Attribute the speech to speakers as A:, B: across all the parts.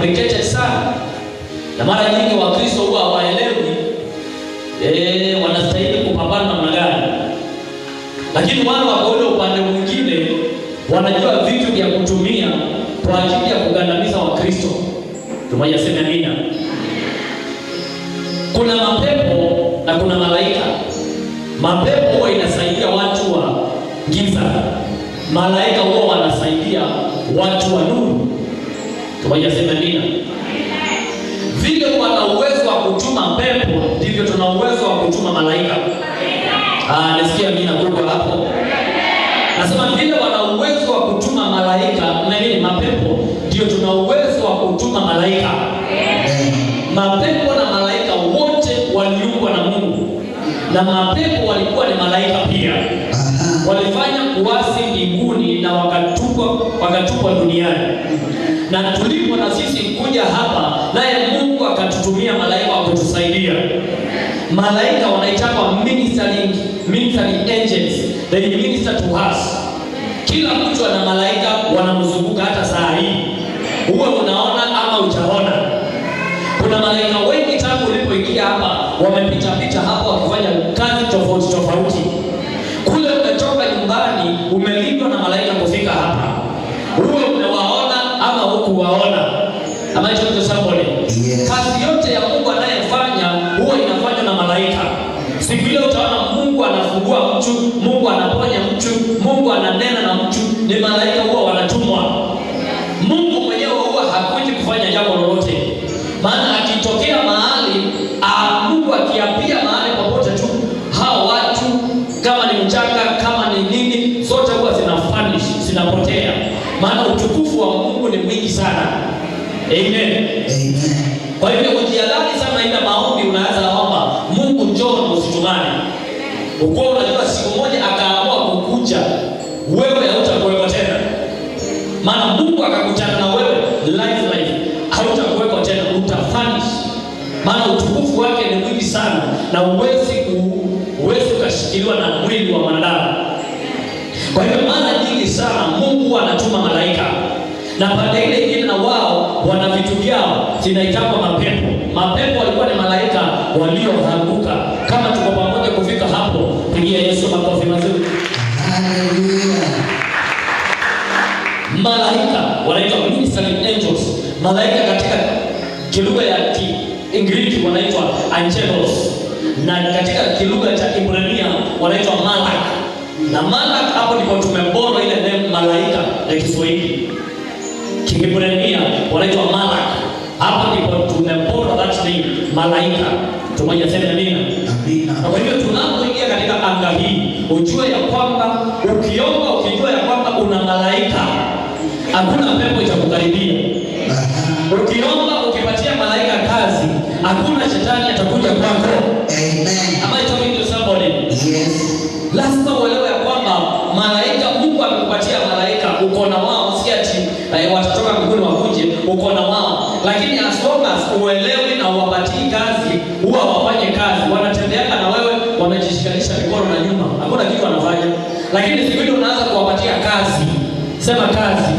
A: complicated sana. Na mara nyingi Wakristo huwa hawaelewi wanastahili kupambana namna gani. Lakini wale wa ule upande mwingine wanajua vitu vya kutumia kwa ajili ya kugandamiza Wakristo. Tumoja sema amina. Kuna mapepo na kuna malaika. Mapepo huwa inasaidia watu wa giza. Malaika huwa wanasaidia watu wa nuru. Tumoja sema amina. Vile wana uwezo wa kutuma pepo, ndivyo tuna uwezo wa kutuma malaika. Nasikia amina kubwa hapo. Nasema vile wana uwezo wa kutuma malaika, na nini mapepo, ndio tuna uwezo wa kutuma malaika. Mapepo na malaika wote waliumbwa na Mungu. Na mapepo walikuwa ni malaika pia. Walifanya kuasi mbinguni na wakatupwa duniani. Na tulipo na sisi kuja hapa, naye Mungu akatutumia malaika wa kutusaidia. Malaika wanaitwa ministering angels. They minister to us. Kila mtu ana malaika wanamzunguka hata saa hii. Uwe unaona ama ujaona. Kuna malaika wengi tangu ulipoingia hapa wamepita hapa wakifanya kazi tofauti. Kule umetoka nyumbani umelindwa na malaika kufika hapa. Uwe umewaona ama hukuwaona. Am I talking to somebody? Yes. Kazi yote ya Mungu anayefanya huwa inafanywa na malaika. Siku ile utaona Mungu anafungua mtu, Mungu anaponya mtu, Mungu ananena na mtu, ni malaika huwa wanatumwa. Mungu mwenyewe huwa hakuji kufanya jambo lolote. Maana akitokea mahali, Mungu akiapia mahali popote tu, hao watu kama ni mchanga, kama ni nini, zote huwa zinavanish, zinapotea. Maana utukufu wa Mungu ni mwingi sana. Amen. Amen. Kwa hivyo ujiadhari sana ile maombi unaanza omba, Mungu njoo usitumane. Uko unajua siku moja akaamua kukuja, wewe hautakuwepo tena. Maana Mungu akakutana na wewe live, hautakuwepo tena, utafanish. Maana utukufu wake ni mwingi sana na uwezi ukashikiliwa na mwili wa mwanadamu. Kwa hivyo mara nyingi sana Mungu anatuma malaika. Na pande ile nyingine na wao wana vitu vyao zinaitwa mapepo. Mapepo walikuwa ni malaika walioanguka. Kama tuko pamoja kufika hapo, pigia Yesu makofi mazuri. Haleluya. Malaika wanaitwa ministering angels. Malaika katika kilugha ya Kiingereza wanaitwa angelos. Na katika kilugha cha Kiebrania wanaitwa malak. Na malak hapo ndipo tumebora ile neno malaika ya Kiswahili. Kiebrania wanaitwa malak. Hapa ndipo tumebora that name malaika. Tumoja sema amina. Amina. Kwa hivyo tunapoingia katika anga hii, ujue ya kwamba ukiomba ukijua ya kwamba una malaika, hakuna pepo itakukaribia. Ukiomba ukipatia malaika kazi, hakuna shetani atakuja kwako. Amen. Am I talking to somebody? Yes. Lazima uelewe ya kwamba malaika, Mungu amekupatia malaika, uko na wao, si ati watatoka mbinguni wakuje, uko na wao. Lakini as long as uelewi na uwapatii kazi, huwa wafanye kazi, wanatembea na wewe, wamejishikanisha mikono na nyuma, hakuna kitu wanafanya. Lakini siku ile unaanza kuwapatia kazi, sema kazi.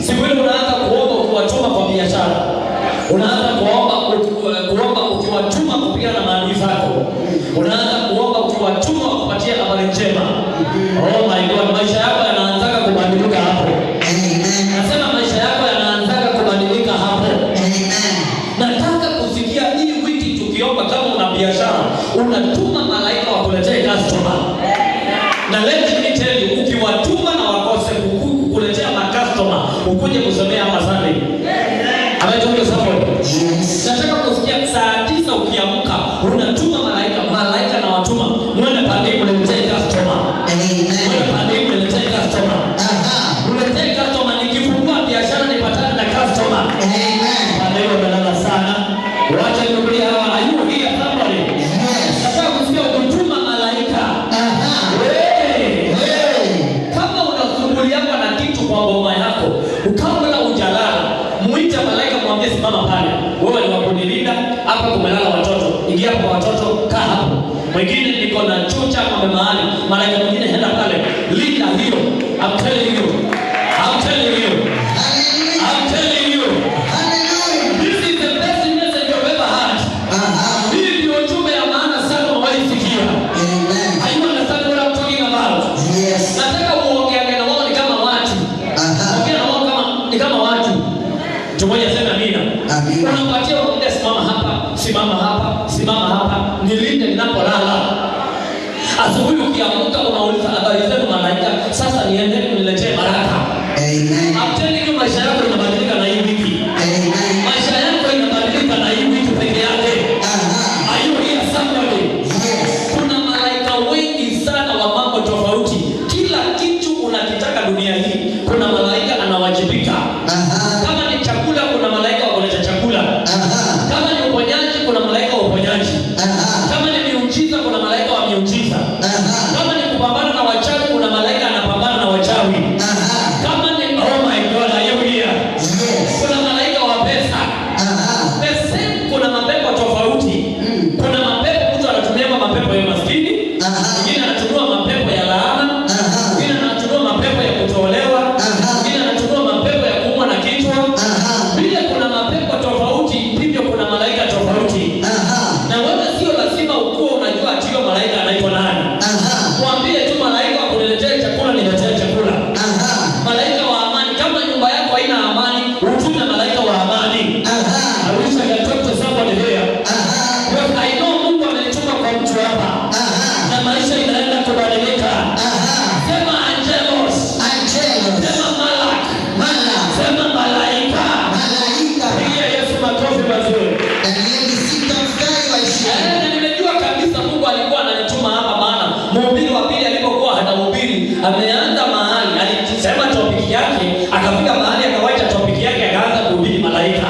A: Siku ile unaanza kuomba ukiwatuma kwa biashara, unaanza kuomba ukiwatuma kupigana na maadui zako, unaanza kuomba ukiwatuma kupatia habari njema. Oh my God, maisha yako yanaanza kubadilika hapo. Nasema maisha yako yanaanza kubadilika hapo. Nataka kusikia hii wiki tukiomba, kama una biashara, unatuma malaika wakuletee customer. Na let me tell you, ukiwatuma na wakose kukuletea customer, ukuje kusomea hapa Sunday. Ametoka sababu. Nataka kusikia saa 9 ukiamka, unatuma malaika na watuma, mwende pande kuletea customer. Mwende pande kuletea customer. Kuletea customer, nikifungua biashara nipatane na customer. Pande wamelala sana. Wacha nikwambie hawa, are you here somebody? Nataka kusikia ukituma malaika. Kama unasumbuliana na kitu kwa boma yako, kabla hujalala, muite malaika, mwambie simama pale. Wewe ni wa kunilinda, hapa kumelala watoto. Ingia kwa watoto, kaa hapo. Mwingine niko na chucha kwa mahali, malaika mwingine henda pale. Linda hiyo. I'm telling you. I'm telling you. I'm telling you. Tumoja sema amina.
B: Amina.
A: Unapatia unaongea simama hapa, simama hapa, simama hapa, nilinde ninapolala. Asubuhi ukiamka unauliza habari zenu malaika, sasa niende niletee baraka.
B: Amen.
A: Amteni maisha yako inabadilika na hii wiki.
B: Amen.
A: Maisha yako inabadilika na hii wiki peke yake. Are you here somebody?
B: Yes.
A: Kuna malaika wengi sana wa mambo tofauti. Kila kitu unakitaka dunia hii, kuna malaika anawajibika. Kama ni chakula, kuna malaika wa kuleta chakula. Kama ni uponyaji, kuna malaika wa uponyaji. Kama ni miujiza, kuna malaika wa miujiza. Kama ni kupambana na wachawi, kuna malaika anapambana na wachawi. Kama ni oh my God, are you here? Kuna malaika wa pesa. Pesa kuna mapepo tofauti. Kuna mapepo mtu anatumia mapepo ya maskini, mwingine anatumia mapepo ya laana, mwingine anatumia mapepo ya kutolewa, mwingine anatumia mapepo ya kuumwa na kichwa. Vile kuna mapepo tofauti, hivyo kuna malaika tofauti. Na wewe sio lazima ukue unajua ati malaika anaitwa nani. Mwambie tu malaika akuniletee chakula, niletee chakula. Malaika wa amani, kama nyumba yako haina amani, utume malaika wa amani. I wish I could talk to somebody here. Because I know Mungu amenituma kwa mtu hapa. Na maisha inaenda kubadilika. Sema angelos. Sema malak. Sema malaika. Pigia Yesu makofi mazuri. Nimejua kabisa Mungu alikuwa ananituma hapa, maana mhubiri wa pili alipokuwa anahubiri ameanza mahali alisema topic yake, akafika mahali akawacha topic yake akaanza kuhubiri malaika.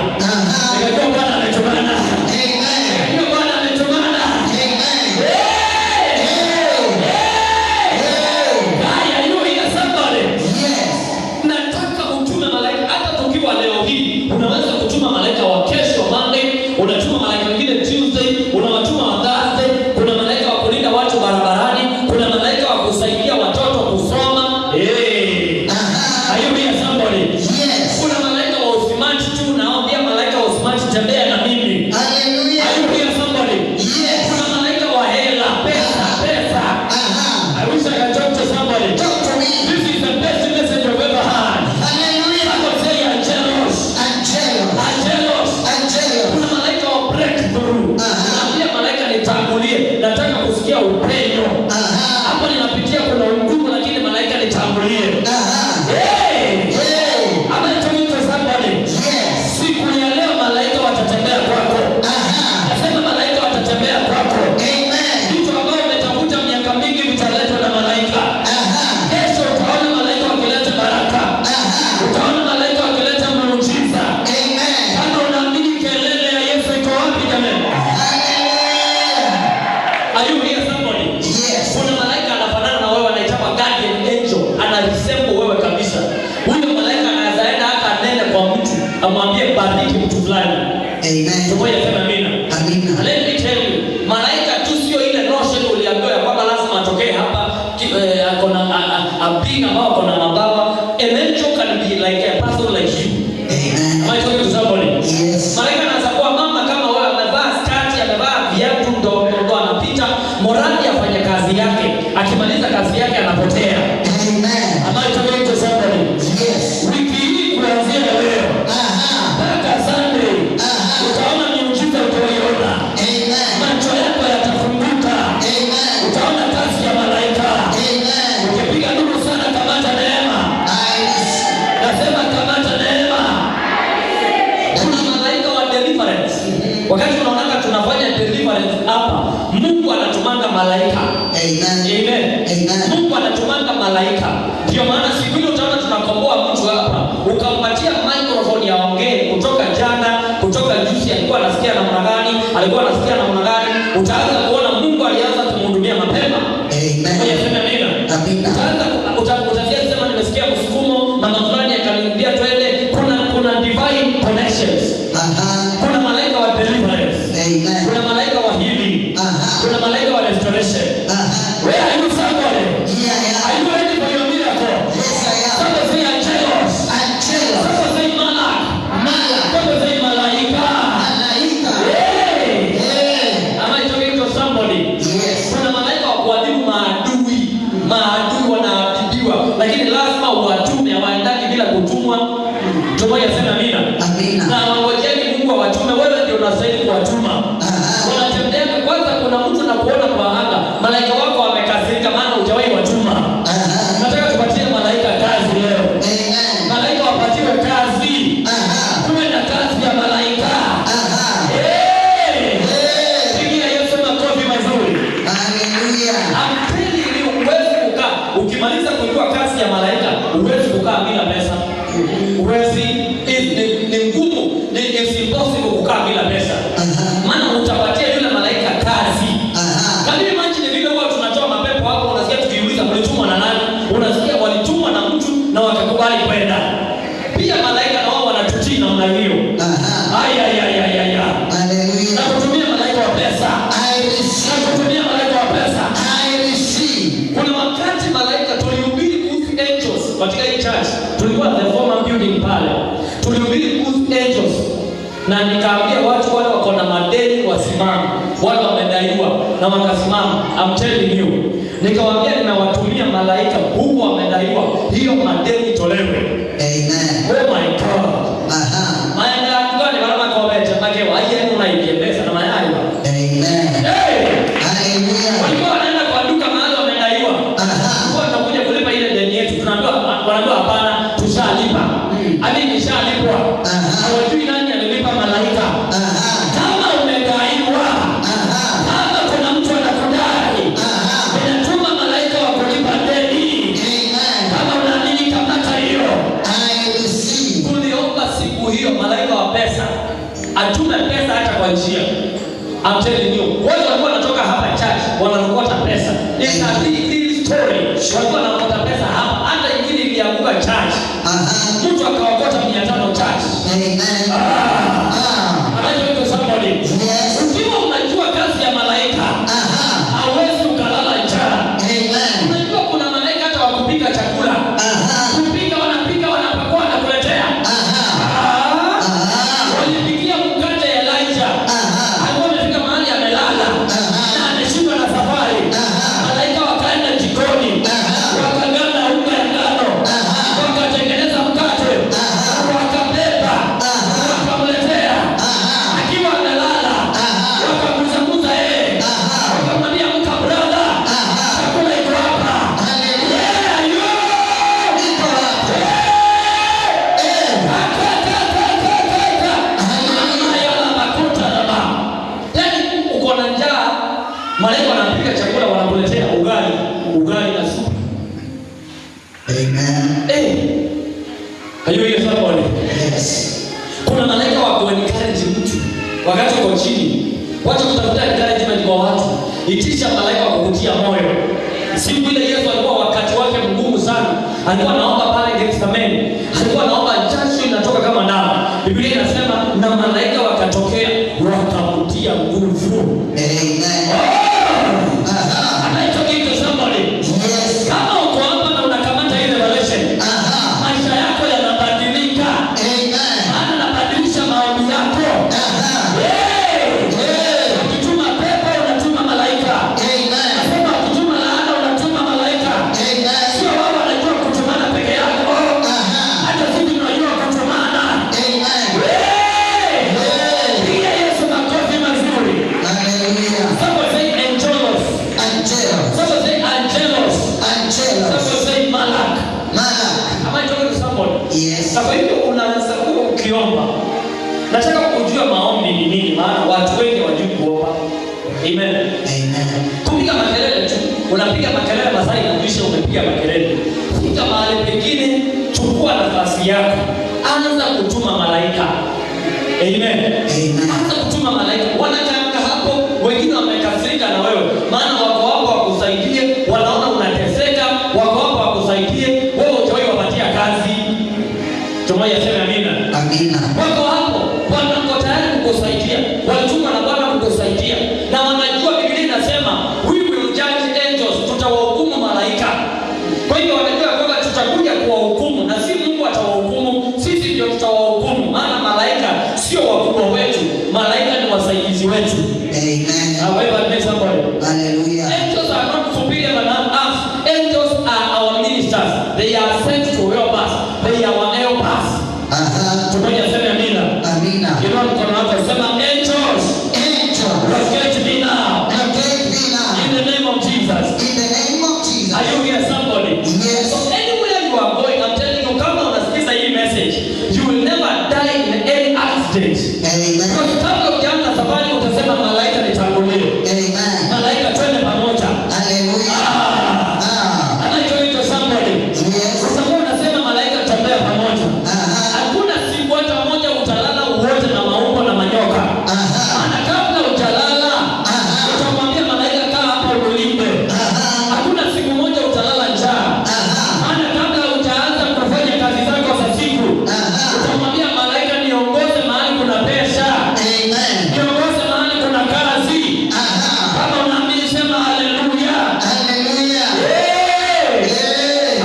A: Nikajua Bwana ametumana. Nikajua Bwana ametumana. Haya, you hear somebody? Nataka utume malaika. Hata tukiwa leo hii unaweza kutuma malaika wa kesho Monday, unatuma malaika wengine Tuesday, unawatuma wa Thursday. Kuna malaika wa kulinda watu barabarani, kuna malaika wa kusaidia watoto kusoma. Are you here somebody? Kuna malaika wa usimati tu, naambia malaika wa usimati tembea na mimi.
B: Hallelujah.
A: Are you here somebody? Kuna malaika wa hela, pesa. I wish I could talk to somebody. This is the best message I've ever had. Someone say angelos. Kuna malaika wa breakthrough. Naambia malaika nitangulie, nataka kusikia upenyo. Hapo ninapitia kuna ugumu, lakini malaika nitangulie. Ama nitamwita somebody. Siku ya leo malaika watatembea kwako. Nasema malaika watatembea kwako. Vitu ambavyo umetafuta miaka mingi vitaletwa na malaika. Kesho utaona malaika wakileta baraka. Utaona malaika wakileta muujiza. Kama unaamini kelele ya Yesu iko wapi jamani? Are you here somebody? Kuna malaika anafanana na wewe, anaitwa guardian angel, anaresemble wewe kabisa. Huyo malaika anaweza enda hata nene kwa mtu amwambie bariki mtu fulani. Tumoja sema amina. Let me tell you, malaika tu sio ile notion uliambiwa kwamba lazima atokee hapa akona abina ambao akona mabawa. An angel can be like a person like you. Am I talking to somebody? Malaika anaweza kuwa mama kama wewe, amevaa skati, amevaa viatu, ndo anapita, morali afanye kazi yake, akimaliza kazi yake anapotea. Am I talking to somebody? Wiki hii kuanzia leo mpaka Sunday utaona miujiza utaiona. Macho yako yatafunguka. Utaona kazi ya malaika. Ukipiga nuru sana, kamata neema. Nasema kamata neema. Kuna malaika wa deliverance. Wakati unaona tunafanya deliverance hapa, Mungu anatumanga malaika. Mungu anatumanga malaika. Ndio maana siku ile utaona tunakomboa mtu hapa, ukampatia microphone ya ongee kutoka jana, kutoka juzi, alikuwa anasikia namna gani, utaanza kuona Mungu alianza kumhudumia mapema. Utaanza kusema nimesikia msukumo, mama fulani akaniambia twende. Kuna divine connections. Kuna malaika wa deliverance. Kuna malaika wa healing. Kuna malaika wa restoration. Where are you somebody? Are you ready for your miracle? Somebody say angelos. Somebody say malak. Somebody say malaika. Am I talking to somebody? Kuna malaika wa kuadhibu maadui. Maadui wanaadhibiwa, lakini lazima uwatume, hawaendaki bila kutumwa. Tumoja sema amina. malaika wako wamekasirika maana hujawahi watuma. Nataka tupatie malaika kazi leo. Malaika wapatiwe kazi. Tuwe na kazi ya malaika. Pigia Yesu makofi mazuri. I'm telling you, huwezi kukaa ukimaliza kujua kazi ya malaika, huwezi kukaa bila pesa. Huwezi, ni ngumu, it's impossible kukaa bila pesa. Maana utapatia yule malaika kazi. Kama imagine vile huwa tunatoa mapepo hapo, unasikia tukiuliza walitumwa na nani? Unasikia walitumwa na mtu na wakakubali kwenda. Pia malaika na wao wanatutii namna hiyo. Haleluya. Na kutumia malaika wa pesa. Kutumia malaika wa pesa. Kuna wakati malaika tulihubiri kuhusu angels katika hii church. Tulikuwa the former building pale. Tulihubiri kuhusu angels. Na nikaambia watu wale wako na madeni wasimame. Wale wamedaiwa na wakasimama. I'm telling you. Nikawaambia ninawatumia malaika huko wamedaiwa. Hiyo madeni tolewe.
B: Amen.
A: Oh my God. Maana ngani barama kwa wewe make wa yeye unaikiendeza na mayai.
B: Amen. Hallelujah.
A: Walikuwa wanaenda kwa duka mahali wamedaiwa. Kwa tunakuja kulipa ile deni yetu. Tunaambiwa wanaambiwa hapana tushalipa. Hadi nishalipwa. Hawajui nani alilipa malaika. Kama umedaiwa. Kama kuna mtu anakudai. Ninatuma malaika wa kulipa deni. Kama unaamini kamata hiyo. Tuliomba siku hiyo malaika wa pesa atume pesa hata kwa njia. I'm telling you, watu walikuwa wanatoka hapa church wanarokota pesa. It's a real story. Walikuwa wanarokota pesa hapa, hata ingine ilianguka church. Mtu akaokota 500 church. Anajua somebody. Ukiwa unajua kazi ya malaika, hauwezi ukalala njaa. Unajua kuna malaika hata wakupika chakula. Kupika wanapika wanapakua wanakuletea. Walipikia mkate ya Elijah. Alikuwa amefika mahali amelala. Na ameshindwa na safari. Malaika wakaenda jikoni. Wakaganda unga ya ngano. Wakatengeneza mkate. Wakabeba. Wakamletea. Akiwa amelala. Wakamuzamuza yeye. Wakamwambia mka brother. Chakula iko hapa. Uko na njaa, malaika wanapika chakula wanakuletea ugali na supu. Hayo hiyo somebody. Kuna malaika wa kuencourage mtu wakati uko chini. Wacha kutafuta encouragement kwa watu. Itisha malaika wa kukutia moyo. Siku ile Yesu alikuwa wakati wake mgumu sana. Alikuwa anaomba pale Gethsemane. Alikuwa anaomba jasho inatoka kama damu. Biblia inasema na malaika wakatokea wakamtia nguvu. Kama uko hapa na unakamata ile revelation, maisha yako yanabadilika. Maana anabadilisha maombi yako. Ukituma pepo unatuma malaika. Nasema ukituma laana unatuma malaika. Sio wao wanajua kutumana peke yako. Hata sisi tunajua kutumana. Pigia Yesu makofi mazuri. Somebody say angelos. Somebody say angelos. Somebody say malak. Am I talking to somebody? Kwa hivyo unaanza kuwa ukiomba. Nataka kujua maombi ni nini, maana watu wengi hawajui kuomba. Amen. Kupiga makelele tu. Unapiga makelele masaa inaisha umepiga makelele. Fika mahali pengine, chukua nafasi yako. Anza kutuma malaika. Amen. Anza kutuma malaika. Wanakaanga hapo, wengine wamekasirika na wewe. Maana wako hapo wakusaidie, wanaona unateseka, wako hapo wakusaidie, wewe hujawahi wapatia kazi. Tumoja sema amina. Wako hapo, wako tayari kukusaidia. Walitumwa na Bwana kukusaidia. Na wanajua Biblia inasema, we will judge angels, tutawahukumu malaika. Kwa hiyo wanajua kwamba tutakuja kuwahukumu na si Mungu atawahukumu, sisi ndio tutawahukumu. Maana malaika sio wakubwa wetu. stage.
B: Amen.
A: Kwa kabla ukianza safari utasema malaika nitangulie.
B: Amen.
A: Malaika twende pamoja.
B: Hallelujah.
A: Anaitwa somebody.
B: Yes.
A: Sasa unasema malaika tembea pamoja. Hakuna siku hata moja utalala uote na maumbo na manyoka. Maana kabla utalala utamwambia malaika kaa hapa ulinde. Hakuna siku moja utalala njaa. Maana kabla utaanza kufanya kazi zako za siku utamwambia malaika niongoze mahali kuna pesa.
B: Amen.
A: Niongoze mahali kuna kazi. Kama unaamini sema haleluya.
B: Hallelujah.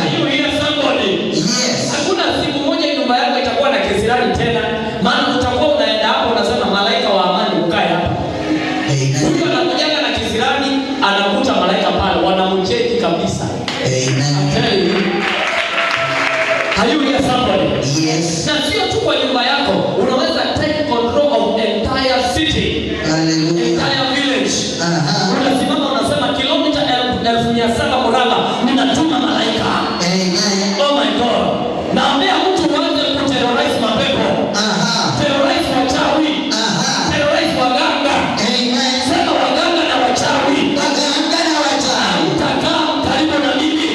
A: Are you here somebody?
B: Yes.
A: Hakuna siku moja nyumba yako itakuwa na kisirani tena, maana utakuwa unaenda hapo unasema malaika wa amani ukae hapa.
B: Amen.
A: Mtu anakujaga na kisirani anakuta malaika pale wanamcheki kabisa.
B: Amen.
A: Tell you. Are you here somebody?
B: Yes.
A: Na sio tu kwa nyumba yako, unaweza take control of entire city,
B: Hallelujah.
A: entire village.
B: Aha.
A: Unasimama unasema kilomita 1700 mraba ninatuma malaika.
B: Amen.
A: Oh my God. Naambia mtu uanze kuterrorize mapepo. Terrorize wachawi. Terrorize waganga.
B: Amen.
A: Sema waganga na wachawi.
B: Waganga na wachawi.
A: Mtakaa karibu na mimi.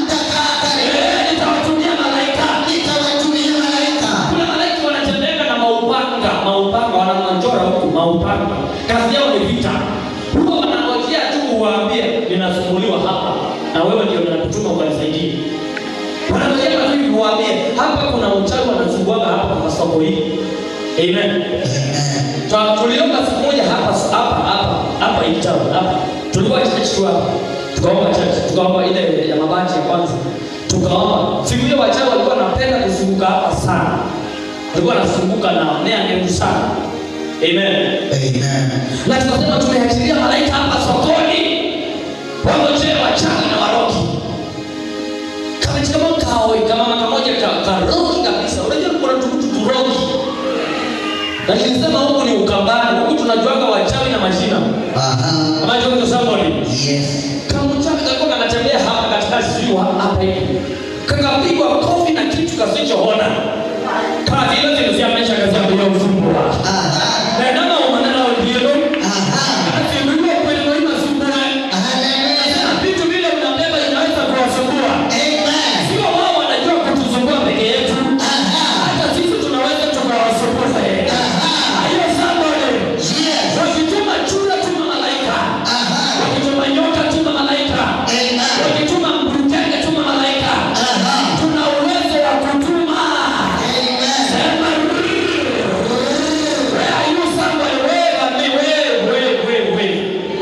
B: Mtakaa karibu.
A: Nitawatumia malaika.
B: Nitawatumia malaika.
A: Kuna malaika wanatembea na maupanga. Maupanga wanamchora huku maupanga. Kazi yao ni vita. Huwa wanangojea tu uwaambie ninasumbuliwa hapa. Na wewe ndio ninakutuma ukanisaidie. Wanangojea tu uwaambie hapa kuna uchawi wanazunguka hapa kwa soko hili. Amen. Tuliomba siku moja hapa Italy hapa. Tulikuwa church tu hapa. Tukaomba ile ya mabati ya kwanza. Tukaomba. Siku ile wachawi walikuwa wanapenda kuzunguka hapa sana. Walikuwa wanazunguka na nea ndefu sana. Amen.
B: Amen.
A: Na tukasema tumeachilia malaika hapa sokoni. Wangojee wachawi na waroki. Kama mmoja karoki kabisa. Unajua kuna turoki. Na nilisema huku ni Ukambani. Huku tunajuaga wachawi na majina. Kama hiyo somebody.
B: Yes.
A: Kama mchawi alikuwa anatembea hapa katika ziwa hapa hivi. Kakapigwa kofi na kitu kasichoona. Kazi ile zilizoamesha kazi ya ufungu. Na ndio maneno ndio. Kazi ndio kweli ndio inasumbua. Vitu vile unabeba inaweza kuwasumbua. Sio wao wanajua kutusumbua peke yetu. Hata sisi tunaweza tukawasumbua. Hiyo somebody. Yes. Wakituma chura tuma malaika. Wakituma nyoka tuma malaika. Wakituma mbrutenge tuma malaika. Tuna uwezo wa kutuma. Sema where are you somebody? Where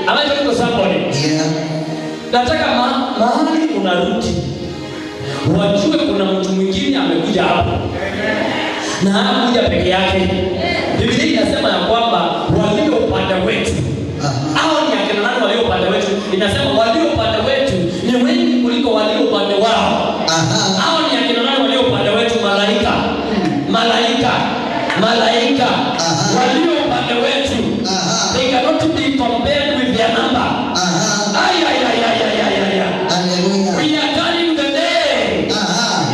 A: am I talking to somebody?
B: Yeah.
A: Nataka mahali unarudi wajue kuna mtu mwingine amekuja hapo na hakuja peke yake. Biblia inasema ya kwamba walio upande wetu hao ni akina nani walio upande wetu? Inasema walio upande wetu ni wengi kuliko walio upande wao. Hao ni akina nani walio upande wetu? Malaika walio upande wetu. They cannot be compared with their number.
B: Hallelujah.
A: We are carrying the day.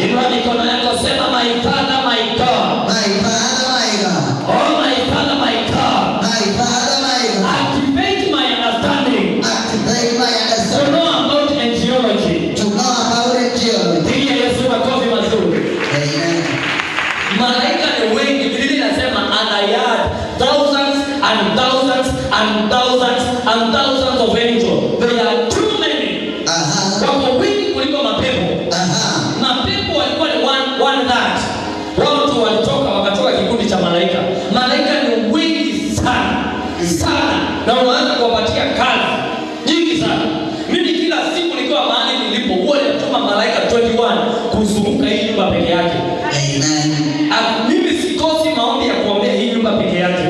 A: Inua mikono yako sema my Father, my God.
B: My Father, my God.
A: Oh my Father, my God.
B: My Father, my God.
A: Activate my understanding
B: Activate my
A: to
B: understanding.
A: know about etiology.
B: To know about it, children.
A: Pigia Yesu makofi mazuri.
B: Amen.
A: Malaika ni wengi. Biblia inasema and I had thousands and thousands and thousands and thousands of angels. They are too many. Wako wengi kuliko mapepo. Mapepo walikuwa ni one that. Watu walitoka wakatoka kikundi cha malaika. Malaika ni wengi sana. Na unaanza kuwapatia kazi nyingi sana. Mimi kila siku nikiwa mahali nilipo huwa natuma malaika 21 kuzunguka hii nyumba peke yake.
B: Amen.
A: Mimi sikosi maombi ya kuombea hii nyumba peke yake.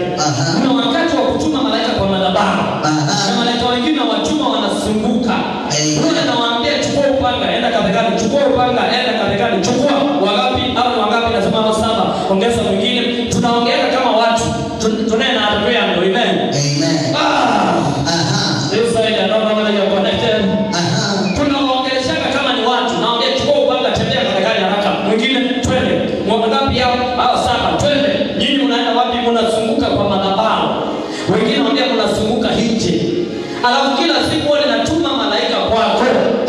A: Kuna wakati wa kutuma malaika kwa madhabahu. Na malaika wengine watuma wanazunguka. Huwa nawaambia chukua upanga, enda kapekani, chukua upanga, enda kapekani, chukua wangapi au wangapi nasema 7, ongeza mwingine. Tunaongea kama watu. Tunaenda hapo yangu. Amen.
B: Amen.
A: This side I don't know whether you're connected. Tunaongeleshana kama ni watu. Naambia chukua upanga, tembea kapekani haraka. Mwingine twende. Wangapi hao? Hao 7. Twende. Nyinyi mnaenda wapi? alafu kila siku huwa ninatuma malaika kwako.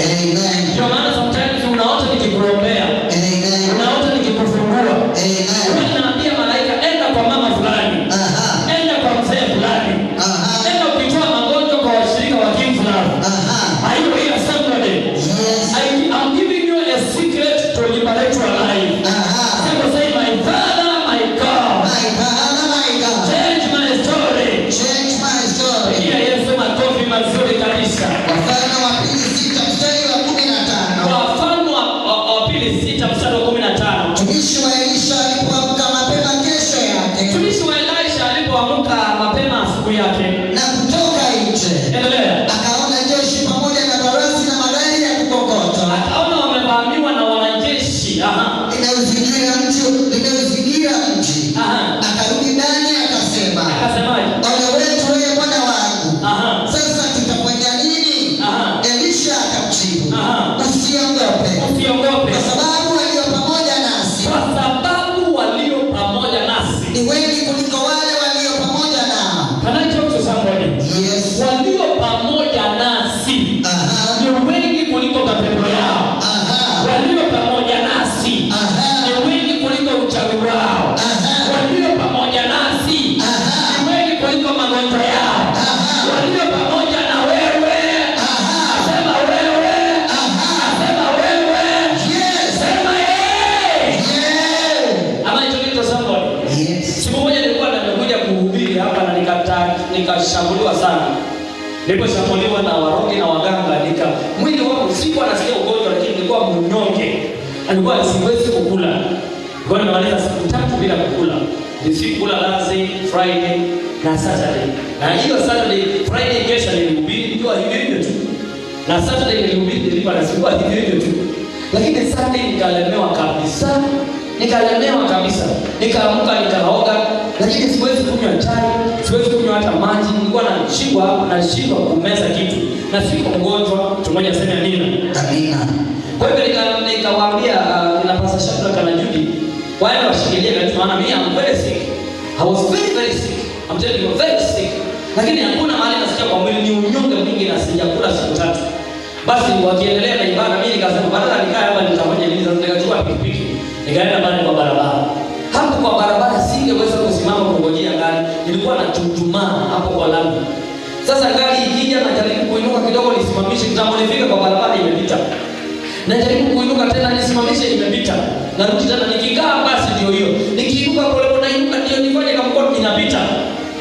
B: Amen.
A: Ndio maana sometimes unaota nikikuombea,
B: Amen.
A: unaota nikikufungua,
B: Amen.
A: naambia malaika enda kwa mama fulani, enda kwa mzee fulani, enda ukitoa magonjwa kwa washirika wa King fulani. Are you here somebody?
B: Yes.
A: I'm giving you a secret to liberate your life. Say my Father, my God,
B: My Father, my God,
A: change my story.
B: change my story.
A: Pia Yesu makofi mazuri kabisa.
B: Wafalme wa pili 6 mstari wa 15.
A: Wafalme wa pili 6 mstari wa 15.
B: Mtumishi wa Elisha alipoamka mapema kesho yake
A: Mtumishi wa Elisha alipoamka mapema asubuhi yake
B: na kutoka nje,
A: endelea,
B: akaona jeshi pamoja na farasi na magari ya kukokota
A: akaona wamevamiwa na wanajeshi.
B: linauzingira mji. Akarudi ndani akasema,
A: Akasemaje?
B: ole wetu wewe bwana wangu,
A: Aha.
B: sasa tutafanya nini?
A: Aha.
B: Elisha akamjibu,
A: Aha.
B: usiogope,
A: Usiogope,
B: kwa sababu walio pamoja nasi
A: kwa sababu walio pamoja nasi
B: ni wengi kuliko wale walio pamoja nao.
A: Can I talk to somebody?
B: Yes.
A: Walio pamoja nasi
B: Aha.
A: ni wengi kuliko mapepo yao.
B: Aha.
A: Walio pamoja nasi
B: Aha.
A: ni wengi kuliko uchawi wao.
B: Aha.
A: Walio pamoja nasi
B: Aha.
A: ni wengi kuliko magonjwa yao.
B: Aha.
A: Walio pamoja na wewe,
B: Aha.
A: sema wewe, sema wewe,
B: Yes.
A: sema yeye.
B: Yeah.
A: Am I talking to somebody?
B: Yes.
A: Siku moja nilikuwa nimekuja kuhubiri hapa na nikashambuliwa sana. Niliposhambuliwa na warogi na waganga, mwili wangu sikuwa nasikia ugonjwa, lakini nilikuwa mnyonge. Alikuwa siwezi kukula. Kwa hiyo nimaliza siku 3 bila kukula. Nisikula Thursday, Friday na Saturday. Na hiyo Saturday, Friday kesho nilihubiri nilikuwa hivyo tu. Na Saturday nilihubiri nilikuwa nasikuwa hivyo tu. Lakini Sunday nikalemewa kabisa. Nikaamka nikaoga, lakini siwezi kunywa chai, siwezi kunywa hata maji. Nilikuwa nashindwa kumeza kitu. Na siko mgonjwa, tumoja sema amina.
B: Amina.
A: Kwa hivyo nikawaambia ninapasa Shadraka na Judy wale washikilie katika, maana mimi I'm very sick. I was very sick. I'm telling you, very sick. Lakini hakuna mahali nasikia kwa mwili, ni unyonge mwingi na sijakula siku 3. Basi wakiendelea na ibada, mimi nikasema badala nikae hapa nitamoja nini, sasa nikachukua pikipiki. Nikaenda mbali kwa barabara. Hapo kwa barabara singeweza kusimama kungojea gari. Nilikuwa na chuchumaa hapo kwa lami. Sasa gari ikija na jaribu kuinuka kidogo nisimamishe, kitambo nifika kwa barabara imepita. Najaribu kuinuka tena nisimamishe, imepita. Narudi tena nikikaa, basi ndio hiyo. Nikiinuka pole pole nainuka, ndio nifanye kama kwa inapita.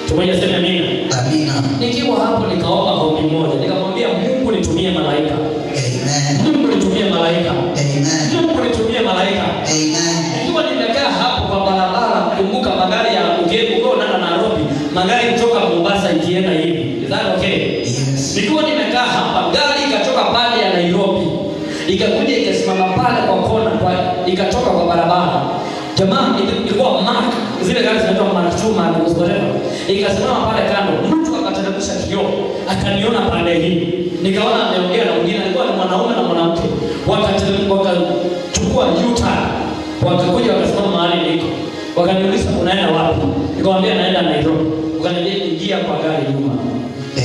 A: Tumoja sema amina.
B: Amina.
A: Nikiwa hapo nikaomba ombi moja. Nikamwambia Mungu nitumie malaika.
B: Amen.
A: Mungu nitumie malaika.
B: Amen.
A: Mungu nitumie malaika.
B: Amen.
A: Nikiwa nimekaa hapo kwa barabara, kumbuka magari ya Ugego na Nairobi, magari kutoka Mombasa ikienda hivi. Is that okay?
B: Yes.
A: Nikiwa nimekaa hapa, gari ikatoka pale ya Nairobi, ikakuja ikasimama pale kwa kona, ikatoka kwa barabara. Jamaa ilikuwa Mark, zile gari zinaitwa Mark 2 Mark whatever. Ikasimama pale kando, mtu akateremsha kioo, akaniona pale hii. Nikaona ameongea na mwingine, alikuwa ni mwanaume na mwanamke. Wakachukua U-turn, wakakuja wakasimama mahali niko. Wakaniuliza unaenda wapi? Nikamwambia naenda Nairobi. Wakaniambia ingia kwa gari nyuma.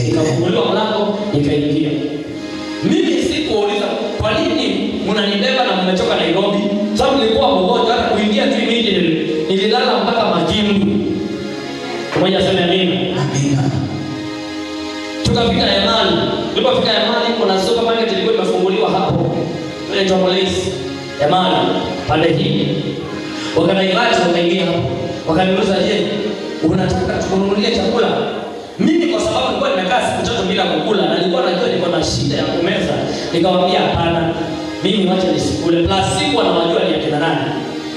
A: Nikafunguliwa mlango, nikaingia. Mimi sikuuliza kwa nini mnanibeba na mmetoka Nairobi? Sababu nilikuwa mgonjwa, hata kuingia tu immediately nililala mpaka Makimbu. Mmoja aseme amina.
B: Amina.
A: Tukafika Emali. Tulipofika Emali kuna supermarket ilikuwa imefunguliwa hapo. Ile Tomolesi. Emali pale hii. Wakaniacha wakaingia hapo. Wakaniuliza, "Je, unataka tukununulie chakula?" Mimi kwa sababu nilikuwa nimekaa siku 3 bila kukula na nilikuwa najua niko na shida ya kumeza, nikamwambia hapana, mimi wacha nisikule. Plus siku anawajua ni akina nani.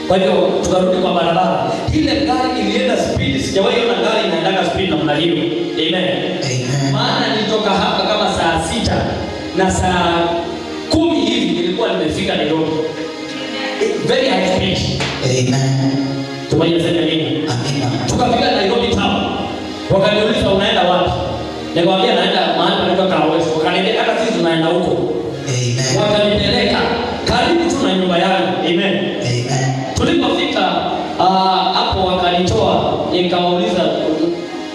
A: Kwa hivyo tukarudi kwa barabara. Ile gari ilienda speed, sijawahi ona gari inaenda speed namna hiyo. Amen.
B: Amen.
A: Maana nilitoka hapa kama saa 6 na saa 10 hivi nilikuwa nimefika Nairobi. Very high speed.
B: Amen.
A: Tumaini sema nini?
B: Amina.
A: Tukafika Nairobi town. Wakaniuliza unaenda wapi? Nikamwambia naenda mahali panaitwa Kawesi. Wakaniambia hata sisi tunaenda huko.
B: Amen.
A: Wakanipeleka karibu tu na nyumba yangu. Amen.
B: Amen.
A: Tulipofika hapo wakanitoa, nikawauliza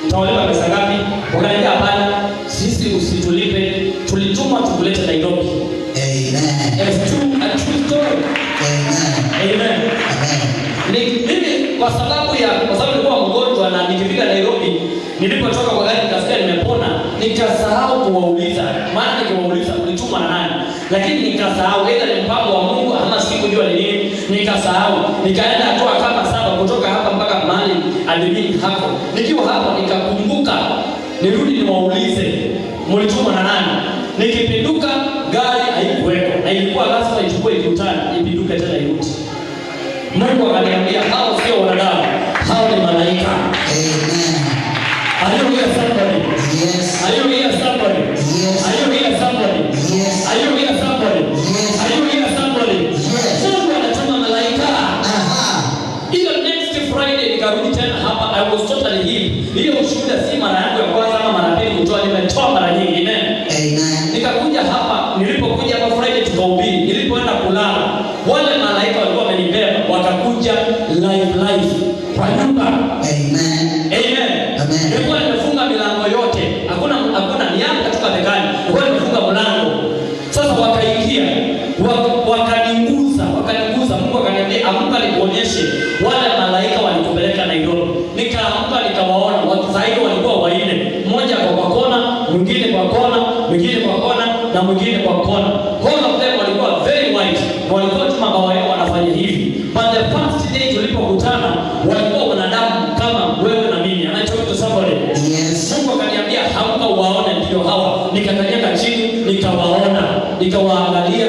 A: mtaolewa pesa ngapi? Wakaniambia hapana, sisi sisi usitulipe, tulituma tukulete Nairobi.
B: Amen.
A: It's true, a true story.
B: Amen.
A: Amen. Mimi kwa sababu nilikuwa mgonjwa na nikifika Nairobi, nilipotoka kwa gari nikasikia nimepona, nikasahau kuwauliza. Maana nikiwauliza ulituma na nani? Lakini nikasahau, aidha ni mpango wa Mungu ama sikujua ni nini, nikasahau. Nikaenda hatua kama 7 kutoka hapa mpaka mahali admini hapo. Nikiwa hapo nikakumbuka nirudi niwaulize mlituma na nani. Nikipinduka gari haikuweko na ilikuwa lazima ichukue ikutane ipinduke tena irudi. Mungu akaniambia hao sio wanadamu, hao ni malaika.
B: Amen.
A: Are you here somebody?
B: Yes.
A: Are you here somebody?
B: Yes.
A: Are you here somebody?
B: Yes.
A: Are you here somebody?
B: Yes.
A: Are you here somebody?
B: Yes.
A: Mungu anatuma malaika. Hiyo next Friday nikarudi tena hapa, I was totally healed. Hiyo ushuhuda si mara yangu ya kwanza ama mara pili kutoa, nimetoa mara nyingi. Amen.
B: Amen.
A: Nikakuja hapa, nilipokuja hapa Friday tukahubiri, nilipoenda kulala, wale malaika walikuwa wamenibeba wakakuja live kwa nyumba.
B: Amen.
A: Amen.
B: Amen.
A: Nilikuwa nimefunga milango yote. Hakuna niangu katika bekani. Nilikuwa nimefunga mlango. Sasa wakaingia, wakaniguza. Mungu akaniambia amka nikuonyeshe wale malaika walikupeleka Nairobi. Nikaamka nikawaona. Watu zaidi walikuwa 4. Mmoja kwa kona, mwingine kwa kona, mwingine kwa kona na mwingine kwa kona. All of them walikuwa very white. Walikuwa tu mabawa yao wanafanya hivi. But the first day tulipokutana walikuwa wanadamu kama wewe na mimi. Anaitwa somebody.
B: Yes.
A: Mungu akaniambia hamka uwaone ndio hawa. Nikakanyaga chini, nikawaona, nikawaangalia,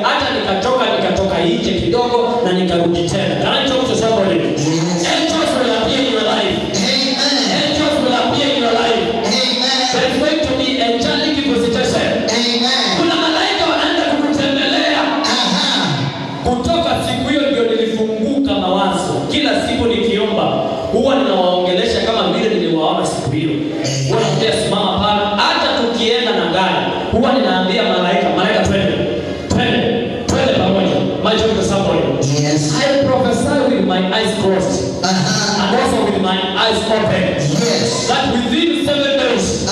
A: hata nikatoka nje kidogo na nikarudi tena. Anaitwa somebody.
B: Yes.
A: Angels will appear in your life.
B: Amen.
A: Angels will appear in your life.
B: Amen.
A: There's going to be angelic visitation.
B: Amen.
A: Kuna malaika wanaenda kukutembelea. Kutoka siku hiyo ndio nilifunguka mawazo. Kila siku nikiomba huwa ninawaongelesha kama vile niliwaona siku hiyo. Huwa simama pale, hata tukienda na gari huwa ninaambia malaika twende pamoja. My job is somebody.
B: Yes.
A: I prophesy with my eyes crossed and also with my eyes open.
B: Yes.
A: That within 7 days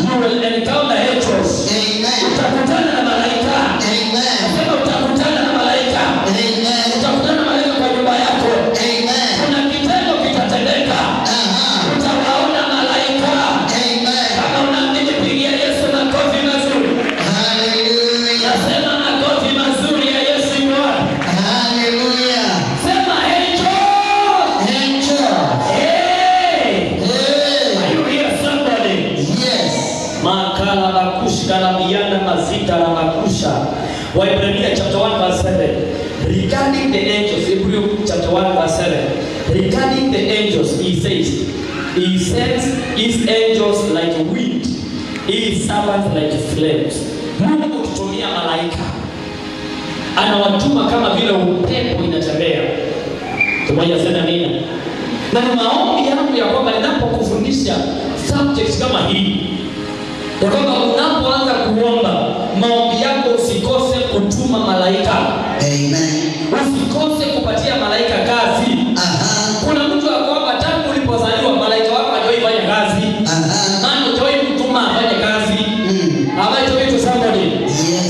A: you will encounter angels.
B: Amen.
A: Utakutana na malaika.
B: Amen.
A: Sema utakutana na malaika.
B: Amen.
A: Utakutana na malaika kwa nyumba yako.
B: Amen.
A: Kuna kitendo kitatendeka. Utawaona malaika.
B: Amen.
A: Kama unaamini pigia Yesu makofi mazuri.
B: Hallelujah.
A: Nasema makofi mazuri ya Yesu Bwana.
B: Hallelujah.
A: Sema angel.
B: Angel.
A: Hey.
B: Hey.
A: Are you here somebody?
B: Yes.
A: Makala bakushka la biyana mazita la bakusha. Waebrania chapter 1 verse 7. Regarding the angels, Hebrew chapter 1 verse 7. Regarding the angels, he says, he sends his angels like wind, his servants like flames. Mungu kutumia malaika, anawatuma kama vile upepo inatembea. Tumoja sana nina. Na ni maombi yangu ya kwamba ninapokufundisha subjects kama hii, ya kwamba unapoanza kuomba, maombi yako usikose kutuma malaika.
B: Amen.
A: Usikose kupatia malaika kazi. Kuna mtu akwamba tangu ulipozaliwa malaika wako hajawahi fanya kazi. Maana hujawahi kutuma afanye kazi. Anaitwa somebody.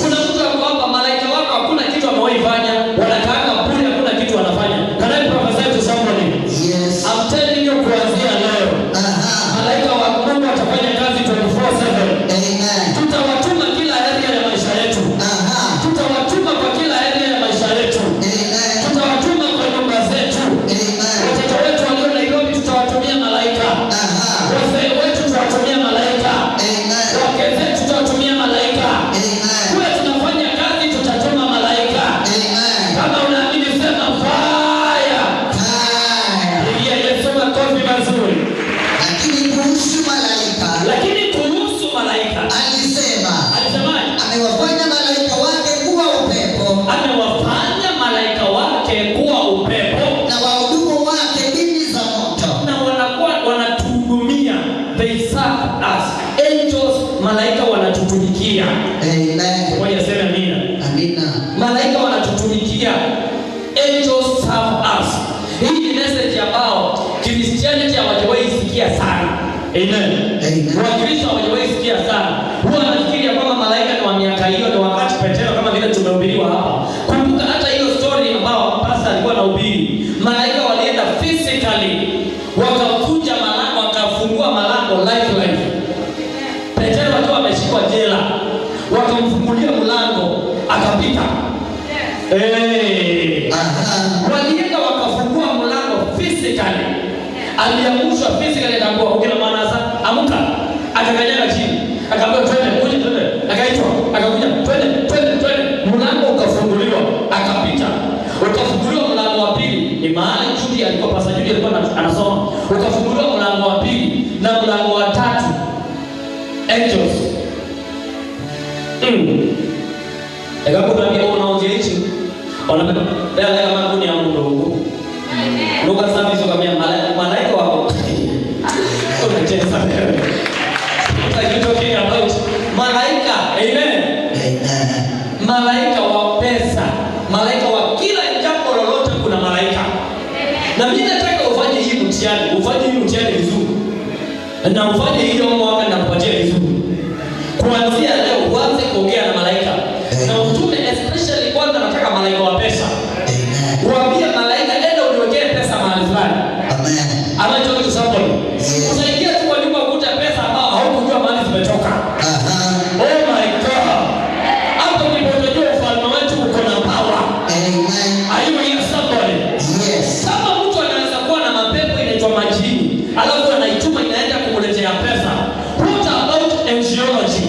A: Kuna mtu akwamba malaika wako hakuna kitu amewahi fanya, wanakaanga bure, hakuna kitu wanafanya. Can I prophesy to somebody?
B: Yes.
A: I'm telling you kuanzia leo. Malaika wa Mungu atafanya kazi 24/7.
B: Amen.
A: Tutawatuma kila area ya maisha yetu. Tutawatuma kwa kila area ya maisha yetu.
B: Amen.
A: Tutawatuma kwa nyumba zetu.
B: Amen.
A: Watoto wetu walio Nairobi tutawatumia malaika. Wazee wetu tutawatumia malaika.
B: Amen.
A: Wake zetu tutawatumia malaika.
B: Amen.
A: Kule tunafanya kazi tutatuma malaika.
B: Amen.
A: Kama unaamini sema fire.
B: Fire.
A: Pigia Yesu makofi mazuri.
B: Lakini kuhusu malaika alisema, amewafanya malaika wake kuwa upepo,
A: amewafanya malaika wake kuwa upepo,
B: na wahudumu wake ndimi za moto,
A: na wanakuwa wanatuhudumia. They serve us. Angels, malaika wanatutumikia.
B: Amen.
A: Ngoja sema amina.
B: Amina.
A: Malaika wanatutumikia. Angels serve us. Hii ni message ambao Christianity hawajawahi sikia sana. Amen.
B: Amen.
A: Wakristo hawajawahi sikia Walienda wakafungua mlango physically. Aliamshwa physically akaambiwa ukina maana sasa amka. Akakanyaga chini. Akaambiwa twende, kuja twende. Akaitwa, akakuja twende. Mlango ukafunguliwa, akapita. Ukafunguliwa mlango wa pili. Ni mahali Judy alikuwa Pastor Judy alikuwa anasoma. Ukafunguliwa mlango wa pili na mlango wa tatu. Angels. Ekakuambia unaongelea wanapenda kama kuni ya Mungu. Luka sabizo kama malaika wako. Unacheza wewe. Like you talking about malaika. Amen. Malaika wa pesa, malaika wa kila jambo lolote kuna malaika. Na mimi nataka ufanye hii mtihani vizuri. Na ufanye hiyo mwaka na kupatia vizuri. Kuanzia leo uanze kuongea na malaika. Na utume especially kwanza nataka malaika wa pesa. Waambie malaika enda uniwekee pesa mahali fulani. Amen. Ama talk to somebody. Usaidie tu kwa nyumba kukuta pesa ambao haukujua mahali zimetoka. Oh my God. Hapo nilipojua ufalme wetu uko na power. Amen. Are you hearing somebody? Yes. Kama mtu anaweza kuwa na mapepo inaitwa majini, alafu anaituma inaenda kumletea pesa. What about angiology?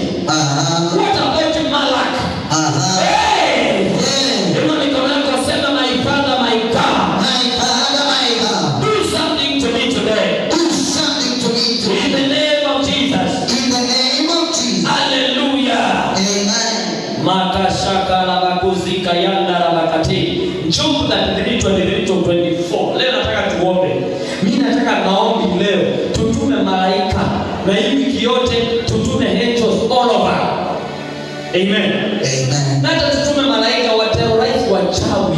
A: What about malak? Job 23:24. Leo nataka tuombe. Mimi nataka maombi leo. Tutume malaika. Na hii wiki yote tutume angels all over. Amen. Na tutume malaika wa terrorize wachawi.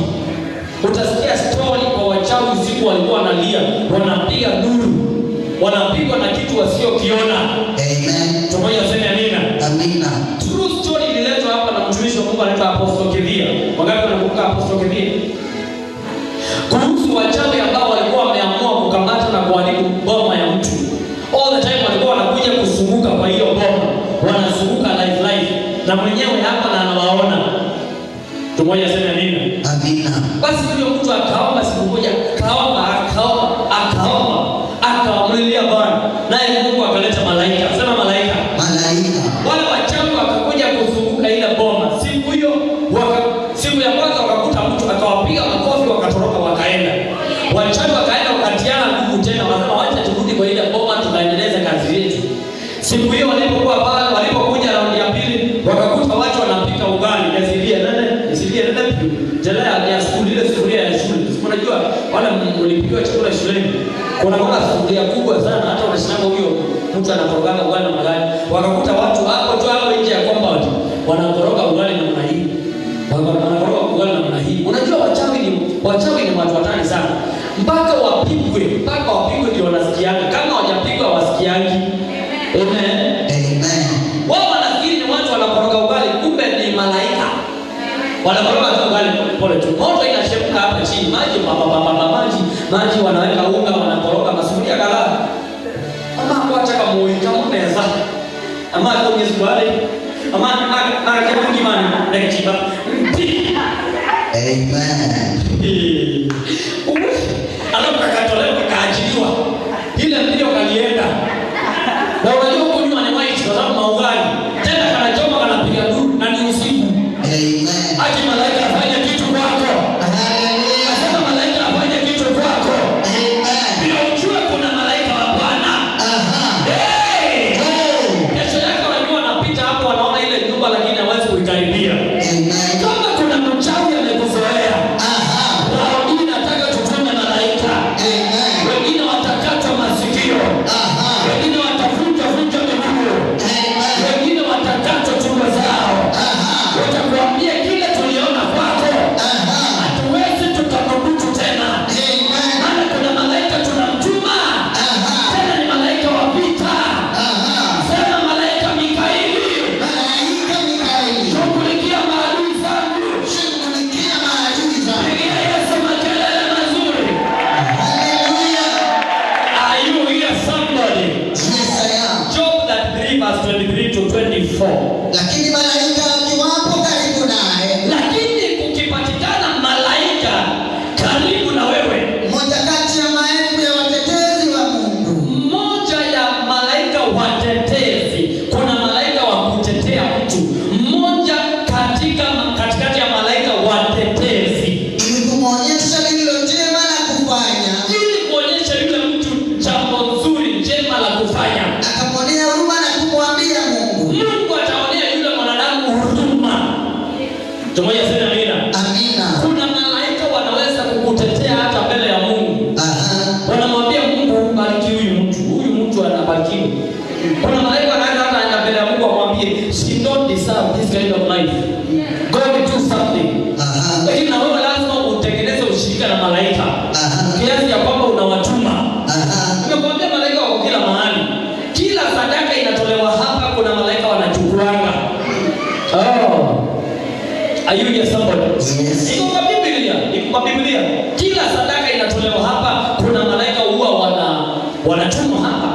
A: Utasikia story kwa wachawi siku walikuwa wanalia, wanapiga duru. Wanapigwa na kitu wasiokiona. Amen. Tumoja sema amina. Amina. True story ililetwa hapa na mtumishi wa Mungu anaitwa Apostle Kevia. Wangapi wanakumbuka Apostle Kevia? Kuhusu wachawi ambao walikuwa wameamua kukamata na kuharibu boma ya mtu. All the time walikuwa wanakuja kusunguka kwa hiyo boma. Wanazunguka live. Na mwenyewe hapa na anawaona. Tumoja sema amina. Amina. Basi huyo mtu akaomba siku moja, akamlilia Bwana. Naye Mungu akaleta malaika. Sema malaika. Wale wachawi wakakuja kuzunguka ile boma. Siku ya kwanza wakakuta mtu akawapiga makofi wakatoroka wakaenda. Wachawi wakaenda wakatiana nguvu tena wakasema wacha turudi kwa ile boma tukaendeleza kazi yetu. Siku hiyo walipokuwa pale walipokuja raundi ya pili wakakuta watu wanapika ugali. Yasilia nene jalea ya shule ile sufuria ya shule. Unajua wale mlipikiwa chakula shuleni. Kuna kama sufuria kubwa sana hata unashindana huyo mtu anakoroga ugali na magari. Wakakuta watu hapo nje ya compound wanakoroga ugali namna hii. Wanakoroga ugali namna hii. Unajua wachawi ni watu hatari sana. Mpaka wapigwe ndio wanasikiana. Kama hawajapigwa wasikiangi. Amen. Wao wanafikiri ni watu wanakoroga ugali, kumbe ni malaika. Wanakoroga ugali pole tu. Moto inashemka hapa chini, maji wanaweka unga, wanakoroga masufuria kadhaa. Ama kwa chaka muita mneza. Ama kwa Yesu wale. Ama akaje kimani nekiba. Amen. Alafu akatolewa kaajiliwa. Ile ndio kalienda. Na unajua huko nyuma ni white kwa sababu maugali. Tena kanachoma kanapiga duru na ni usiku. Amen. Aje malaika afanye kitu kwako. Haleluya. Asema malaika afanye kitu kwako. Amen. Bila ujue kuna malaika wa Bwana. Kesho yake wanajua wanapita hapo wanaona ile nyumba lakini hawezi kuikaribia. Amen. Kama kuna mchawi amekuzoea. Nataka tutume malaika. Amen. Tumoja sema amina.
B: Amina.
A: Kuna malaika wanaweza kukutetea hata mbele ya Mungu. Wanamwambia Mungu bariki huyu mtu. Huyu mtu anabarikiwa. Kuna malaika wanaweza hata mbele ya Mungu amwambie she don't deserve this kind of life. God do something. Lakini na wewe lazima utengeneze ushirika na malaika. Kiasi ya kwamba unawatuma. Nimekuambia malaika wako kila mahali. Kila sadaka inatolewa hapa kuna malaika wanachukuanga. Are you here somebody?
B: Yes.
A: Iko kwa Biblia. Kila sadaka inatolewa hapa kuna malaika huwa wanatumwa hapa.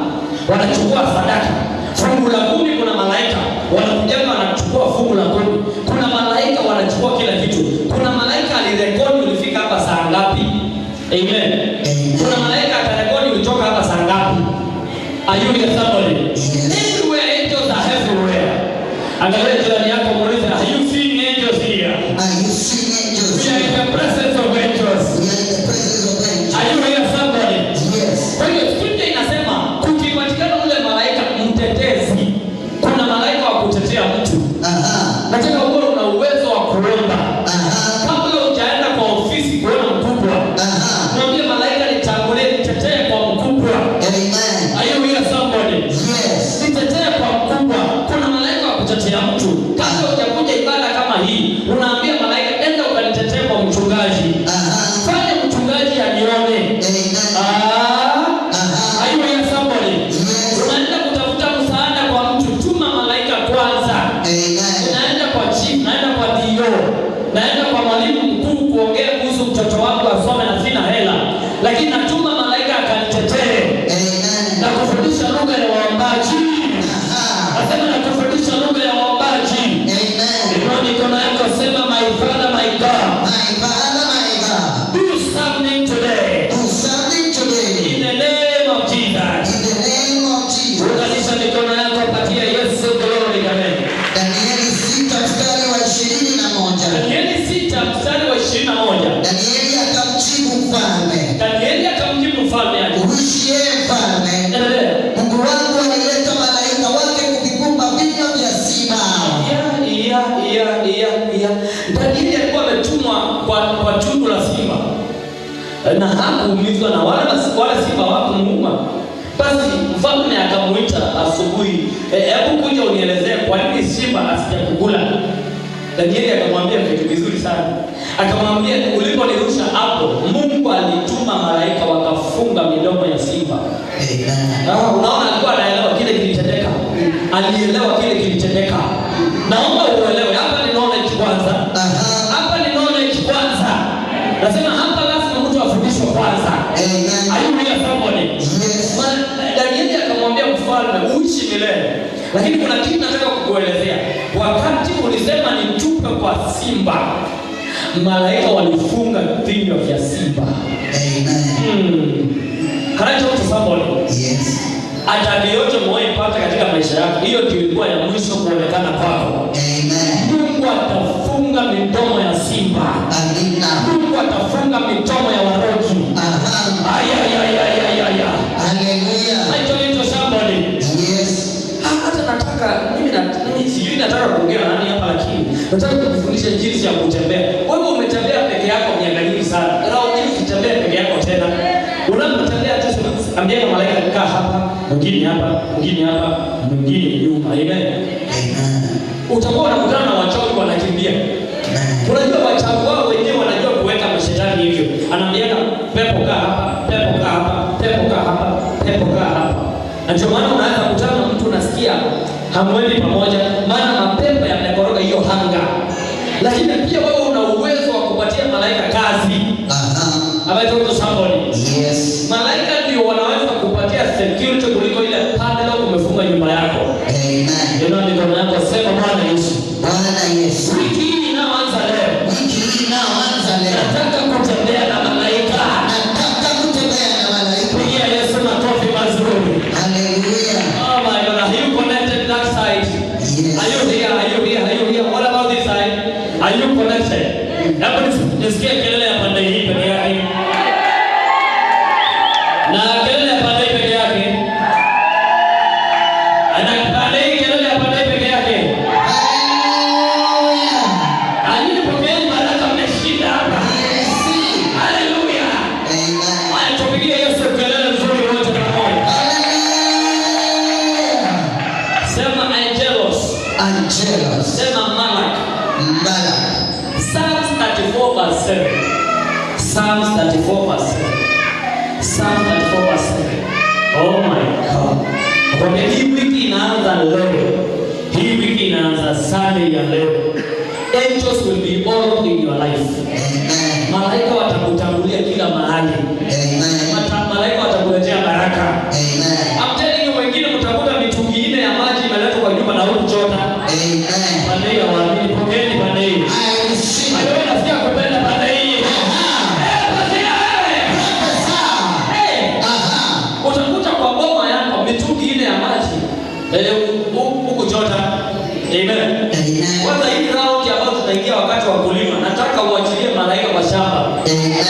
A: Wanachukua sadaka. Fungu la 10 kuna malaika wanakuja wanachukua fungu la 10. Kuna malaika wanachukua kila kitu. Kuna malaika alirekodi ulifika hapa saa ngapi? Amen. Kuna malaika atarekodi ulitoka hapa saa ngapi? Are you here somebody?
B: Yes.
A: Everywhere angels are everywhere. Angalia jirani yako muulize, are you seeing angels here?
B: Are you seeing angels?
A: We are in the presence of angels.
B: We are in the presence of angels.
A: Are you here somebody?
B: Yes.
A: Kwa hiyo scripture inasema kukipatikana ule malaika mtetezi, kuna malaika wa kutetea mtu. Nataka uwe una uwezo wa kuomba. Kabla hujaenda kwa ofisi kuona mkubwa, mwambie malaika nitangulie nitetee kwa mkubwa.
B: Amen.
A: Are you here somebody?
B: Yes.
A: Nitetee kwa mkubwa. Kuna malaika wa kutetea mtu. Kabla hujakuja ibada kama hii, unaambia malaika enda ukanitetee kwa mchungaji. Fanya mchungaji anione. Are you here somebody? Unaenda kutafuta msaada kwa mtu, tuma malaika kwanza. Naenda kwa chief, naenda kwa dio, naenda kwa mwalimu mkuu kuongea kuhusu mtoto wako asome na sina hela, lakini natuma malaika akanitetee na kufundisha lugha ya waombaji. Nasema na kufundisha lugha ya waombaji. Imani kona yako sema my father my God.
B: My Father, my God.
A: Do something today.
B: Do something today.
A: In the name of Jesus.
B: In the name of Jesus.
A: Unganisha mikono yako patia Yesu glory. Amen.
B: Danieli 6 mstari wa 21.
A: Danieli 6 mstari wa 21.
B: Danieli akamjibu mfalme.
A: Danieli akamjibu mfalme aje.
B: Uishie mfalme.
A: Endelea.
B: Mungu wangu alileta malaika wake kuvikumba vinywa vya simba.
A: Danieli alikuwa ametumwa kwa tundu la simba. Na hakuumizwa na wala simba hawakumuuma. Basi mfalme akamuita asubuhi, hebu kuja unielezee kwa nini simba asijakukula. Danieli akamwambia vitu vizuri sana. Akamwambia uliponirusha hapo, Mungu alituma malaika wakafunga midomo ya simba. Unaona alikuwa anaelewa kile kilitendeka. Alielewa kile kilitendeka. Naomba uelewe hapa ni knowledge kwanza. Hapa ni knowledge kwanza. Nasema hapa lazima mtu afundishwe kwanza. Are you here somebody?
B: Yes.
A: Danieli akamwambia mfalme uishi milele. Lakini kuna kitu nataka kukuelezea. Wakati ulisema nitupe kwa simba, malaika walifunga vinywa vya simba. Can I talk to somebody?
B: Yes.
A: Ajali yote mwaipata katika maisha yako, hiyo ndio ilikuwa ya mwisho kuonekana kwako. Mungu atafunga midomo ya simba. Mungu atafunga midomo ya warogi.
B: Hallelujah.
A: I told you to somebody.
B: Yes.
A: Hata nataka mimi sijui nataka kuongea nani hapa, lakini nataka kukufundisha jinsi ya kutembea. Wewe umetembea peke yako miaka mingi sana. Leo ukitembea peke yako tena. Unapotembea tu ambia malaika kaa hapa, mwingine hapa, mwingine hapa, mwingine nyuma. Amen. Utakuwa unakutana na wachawi wanakimbia. Unajua wachawi wao wenyewe wanajua kuweka mashetani hivyo. Anaambiana pepo kaa hapa, pepo kaa hapa, pepo kaa hapa, pepo kaa hapa. Na ndio maana unaanza kukutana na mtu unasikia hamwendi pamoja, maana mapepo yamekoroga hiyo hanga. Lakini pia wewe una uwezo wa kupatia malaika kazi. Have I told you somebody?
B: Yes.
A: Malaika ndio wanaweza kupatia security kuliko ile padlock umefunga nyumba yako.
B: Amen.
A: Ndio ndio yako sema Bwana Yesu.
B: Bwana Yesu.
A: Wiki hii inaanza leo.
B: Wiki hii inaanza leo.
A: Nataka kutembea na malaika.
B: Nataka kutembea na malaika.
A: Pigia Yesu makofi mazuri.
B: Hallelujah.
A: Oh my God, are you connected that side?
B: Yes.
A: Are you here? Are you here? Are you here? What about this side? Are you connected? Hapo nisikie kelele ya pande hii peke yake. Na kelele ya pande hii peke yake. Ana pande hii kelele
B: Angelos.
A: Sema Malak.
B: Malak.
A: Psalms 34 verse 7. Psalms 34 verse 7. Psalms 34 verse 7. Oh my God. Kwa hii wiki inaanza leo. Hii wiki inaanza Sunday ya leo. Angels will be all in your life.
B: Amen.
A: Malaika watakutangulia kila mahali.
B: Amen.
A: Malaika watakuletea baraka.
B: Amen.
A: I'm telling you, wengine mtakuta mitungi ine ya maji imeletwa kwa nyumba na huko chota.
B: Amen.
A: Pande ya waamini, pokeni pande hii.
B: I receive.
A: Wewe unasikia kupenda pande hii. Utakuta kwa boma yako mitungi ine ya maji. Huko chota. Amen. Kwanza hii round ambayo tunaingia wakati wa kulima, nataka uachilie malaika kwa shamba.
B: Amen.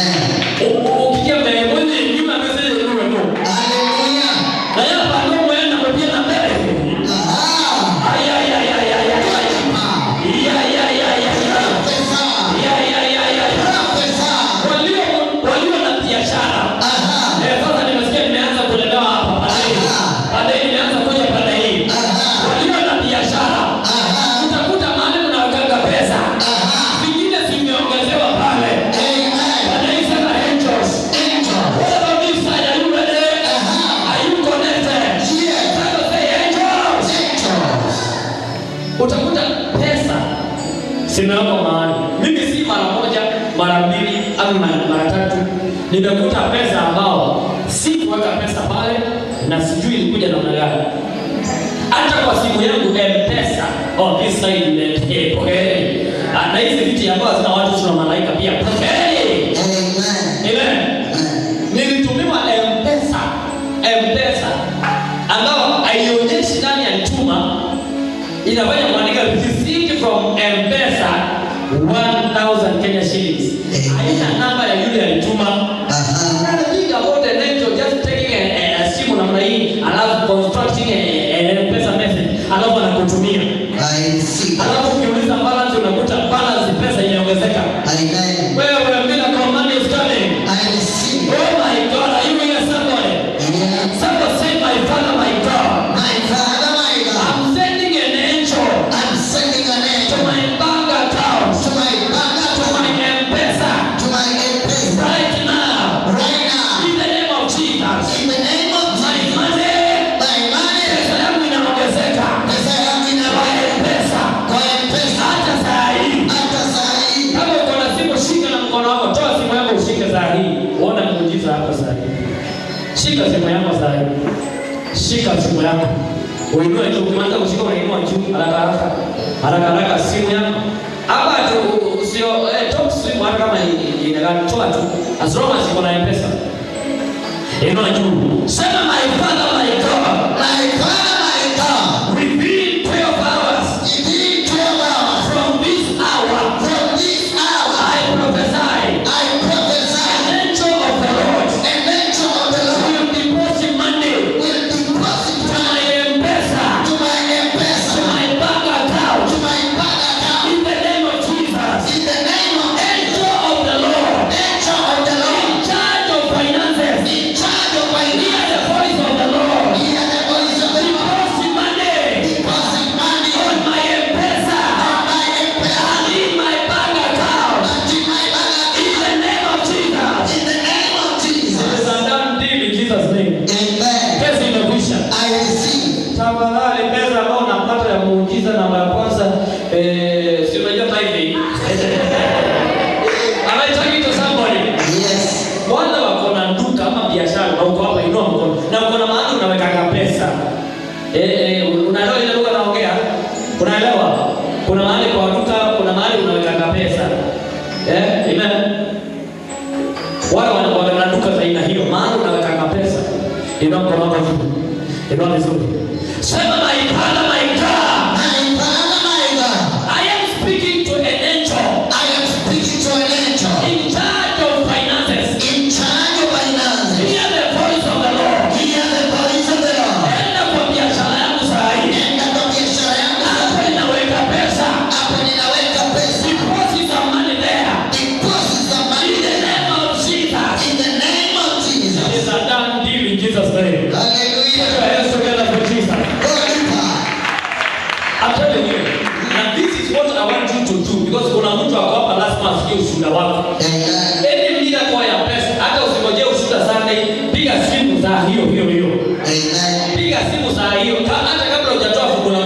A: Ukikia mbele mwezi nyuma mbele ndio ndio.
B: Hallelujah.
A: Na hapa ndio mwenda mpia na mbele. Walio na biashara. Sasa nimesikia nimeanza kulemewa hapa pale. Pale nimeanza kuja pale hii. Walio na biashara. Utakuta mahali mnaweka pesa. Vingine zimeongezewa pale. Wanaisema angels. What about this side? Are you ready? Are you connected? Sasa say angels. Utakuta pesa simewekwa mahali. Mimi si mara moja, mara mbili, au mara tatu. Nimekuta pesa ambao si kuweka pesa pale na sijui ilikuja namna gani. Hata kwa simu yangu M-Pesa, this side pokeni. Na hizi vitu ambazo zina watu tuna malaika pia pokeni. Amen. Nilitumiwa M-Pesa ambao haionyeshi nani alituma. Inafanya kuandika receipt from M-Pesa 1,000 Kenya shillings. Haina namba ya yule alituma. Think about the angel just taking a simu namna hii, alafu constructing a M-Pesa message, alafu anakutumia. Alafu ukiuliza balance unakuta balance pesa imeongezeka. Wewe bila command is coming. Oh my God, are you hearing somebody? Somebody say my Father, my God. I'm sending an angel to my bank account, to my M-Pesa, right now. In the name of Jesus. My money. Pesa yangu inaongezeka. Kwa M-Pesa. Hata saa hii. Kama uko na simu, shika na mkono wako. Toa simu yako ushike saa hii. Uona muujiza hapo saa hii. Shika simu yako saa hii. Shika simu yako. Uinue tu, ukimaliza kushika unainua juu haraka simu yako. Hapa tu sio top simu hata kama inatoa tu. As long as iko na M-Pesa. Inua juu. Sema my Father, my God. Within 12 hours. From this hour. I prophesy. An angel of the Lord will deposit money to my M-Pesa, to my bank account. In the name of Jesus. Angel of the Lord. In charge of finances. Hear the voice of the Lord. Deposit money on my M-Pesa and in my bank account. In the name of Jesus. It is a done deal in Jesus' name. Pesa imekwisha. Tafadhali pesa ambayo unapata ya muujiza namba ya kwanza, si unajua tithe. Am I talking to somebody? Wale wako na duka ama biashara na uko hapa, inua mkono. Na uko na mahali unaweka pesa. Unaelewa ile lugha naongea? Unaelewa? Kuna mahali kwa duka, kuna mahali unaweka pesa. Amen. Wale wana duka za aina hiyo, mahali unaweka pesa. Inua mkono wako juu. Inua vizuri. Sema my Father, my God. I am speaking to an angel. In charge of finances. Hear the voice of the Lord. Enda kwa biashara yangu saa hii. Hapo ninaweka pesa. Deposit some money there. In the name of Jesus. It is a done deal in Jesus' name.
B: Hallelujah.
A: Put your hands together for Jesus. lazima asikie ushuhuda wako. Any miracle ya pesa, hata usingojee ushuhuda Sunday, piga simu saa hiyo. Piga simu saa hiyo. Hata kabla hujatoa fungu la 10,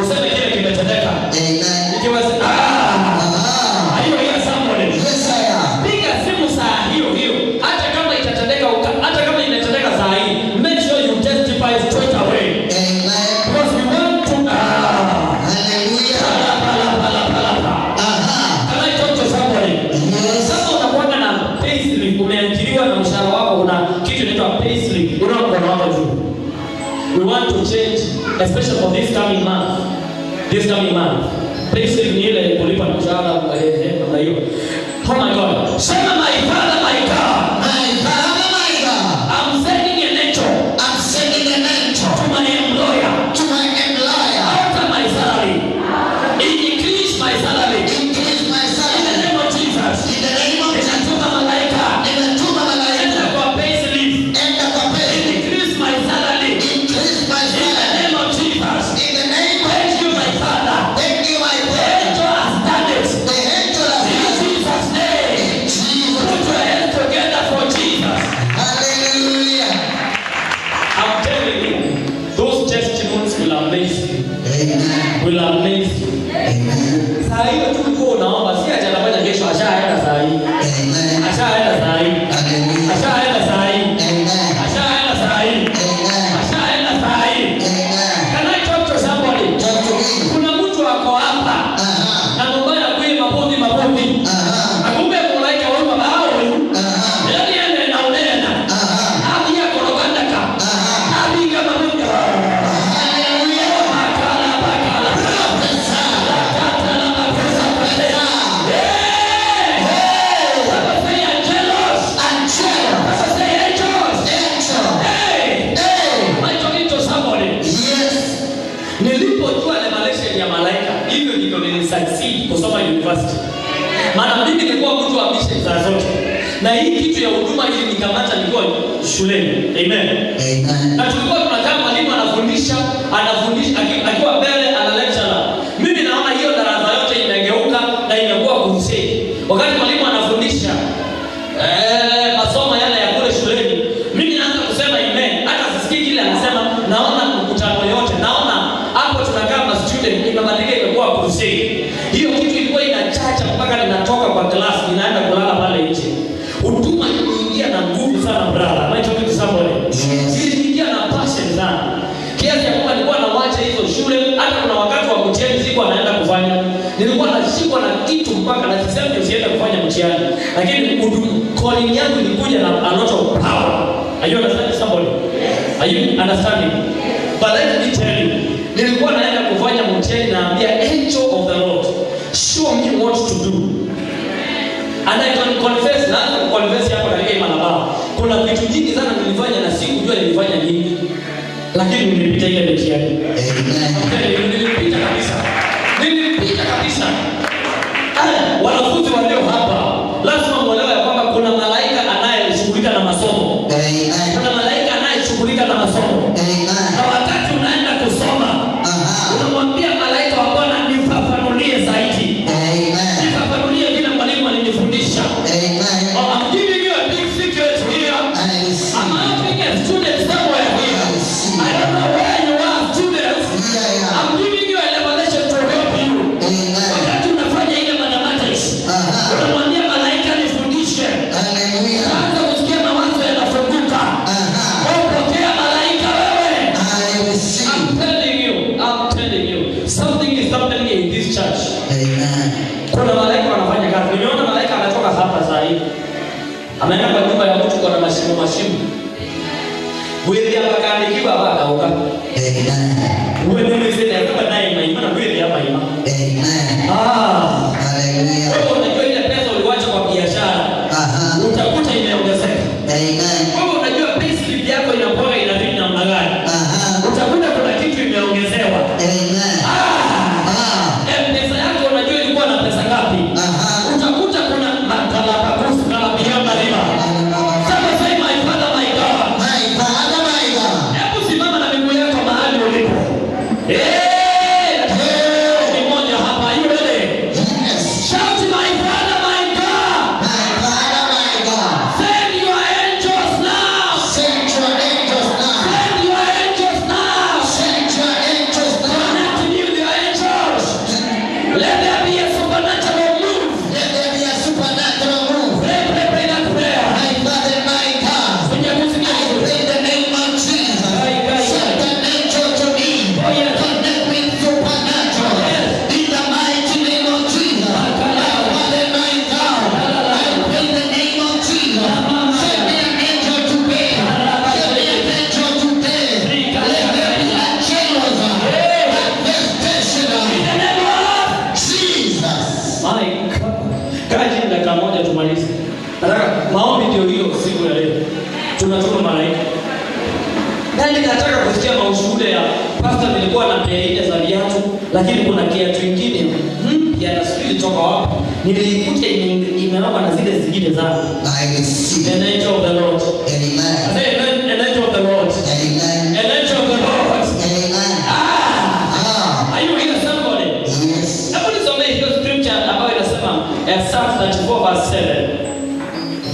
A: useme kile kimetendeka. Ikiwa hiyo somebody. Piga simu saa hiyo. Hata kama itatendeka, hata kama imetendeka saa hii, make sure you testify straight away. Because we want to umeajiriwa na mshahara wako, una kitu inaitwa payslip, unaona kwa watu juu. We want to change, especially for this coming month. Payslip ni ile kulipa mshahara na hiyo. Oh my God. Sema my Father, my God. I'm sending an angel. To my employer. Alter my salary. Increase my salary. In the name of Jesus. Ninatuma malaika. Enda kwa payslip. Increase my salary. In the name of Jesus. Thank you, my Father. Angel has done it. In Jesus' name. Put your hands together for Jesus.
B: Hallelujah.
A: I'm telling you, those testimonies will amaze you. Will amaze you. Saa hiyo tu uko unaomba, si acha anafanya kesho, ashaenda saa hii. Ashaenda saa hii. Can I talk to somebody? Kuna mtu wako hapa na mbaya kwa mabodi. Akumbe malaika wao baba huyu. Yaani ende na unena. Hadi yako rogandaka. Hadi kama Mungu. Nilipojua revelation ya malaika, hivyo ndivyo nilisucceed kusoma university. Maana mimi nilikuwa mtu wa mission za zote. Na hii kitu ya huduma hili nikamata nilikuwa shuleni. Amen. Na tulikuwa tunakaa mwalimu anafundisha akiwa mbele ana lecturer. Mimi naona hiyo darasa yote imegeuka na imekuwa crusade. Wakati mwalimu anafundisha masomo yale ya kule shuleni, mimi naanza kusema amen. Hata sisikii kile anasema, naona mkutano yote. Naona hapo tunakaa na student imebadilika imekuwa crusade. Hiyo kitu ilikuwa inachacha mpaka ninatoka kwa class ninaenda kulala pale nje. Huduma iliingia na nguvu sana brother. Am I talking to somebody? Iliingia na passion sana. Kiasi ya kwamba nilikuwa nawacha hizo shule, hata kuna wakati wa mtihani siku anaenda kufanya. Nilikuwa nashikwa na kitu mpaka na sisemi usiende kufanya mtihani. Lakini calling yangu ilikuja na a lot of power. Are you understanding somebody? Are you understanding? But let me tell you, nilikuwa naenda kufanya mtihani na ambia angel of the Lord, show me what to do. And I can confess, na confess hapo katika madhabahu. Kuna vitu nyingi sana nilifanya na sikujua nilifanya nini. Lakini nilipita ile mtihani. Nilipita kabisa. Wanafunzi walio hapa, lazima muelewe kwamba kuna malaika anayeshughulika na masomo. Kuna malaika anayeshughulika na masomo. Na wakati unaenda kusoma, unamwambia malaika wa Bwana nifafanulie zaidi. Nifafanulie vile mwalimu alinifundisha. I'm giving you a big secret here. I'm helping a student somewhere here. I don't know where you are, students. I'm giving you a revelation to help you. Wakati unafanya ile mathematics, kusikia maushuhuda ya pastor, nilikuwa na pea za viatu, lakini kuna kiatu kingine ya nasubiri toka wapi, nilikuta imelala na zile zingine zangu.
B: I receive
A: An angel of the Lord.
B: Amen.
A: I say an angel of the Lord.
B: Amen.
A: An angel of the Lord.
B: Amen.
A: Are you hearing somebody?
B: Yes.
A: Hebu nisomee hiyo scripture ambayo inasema Psalm 34 verse 7.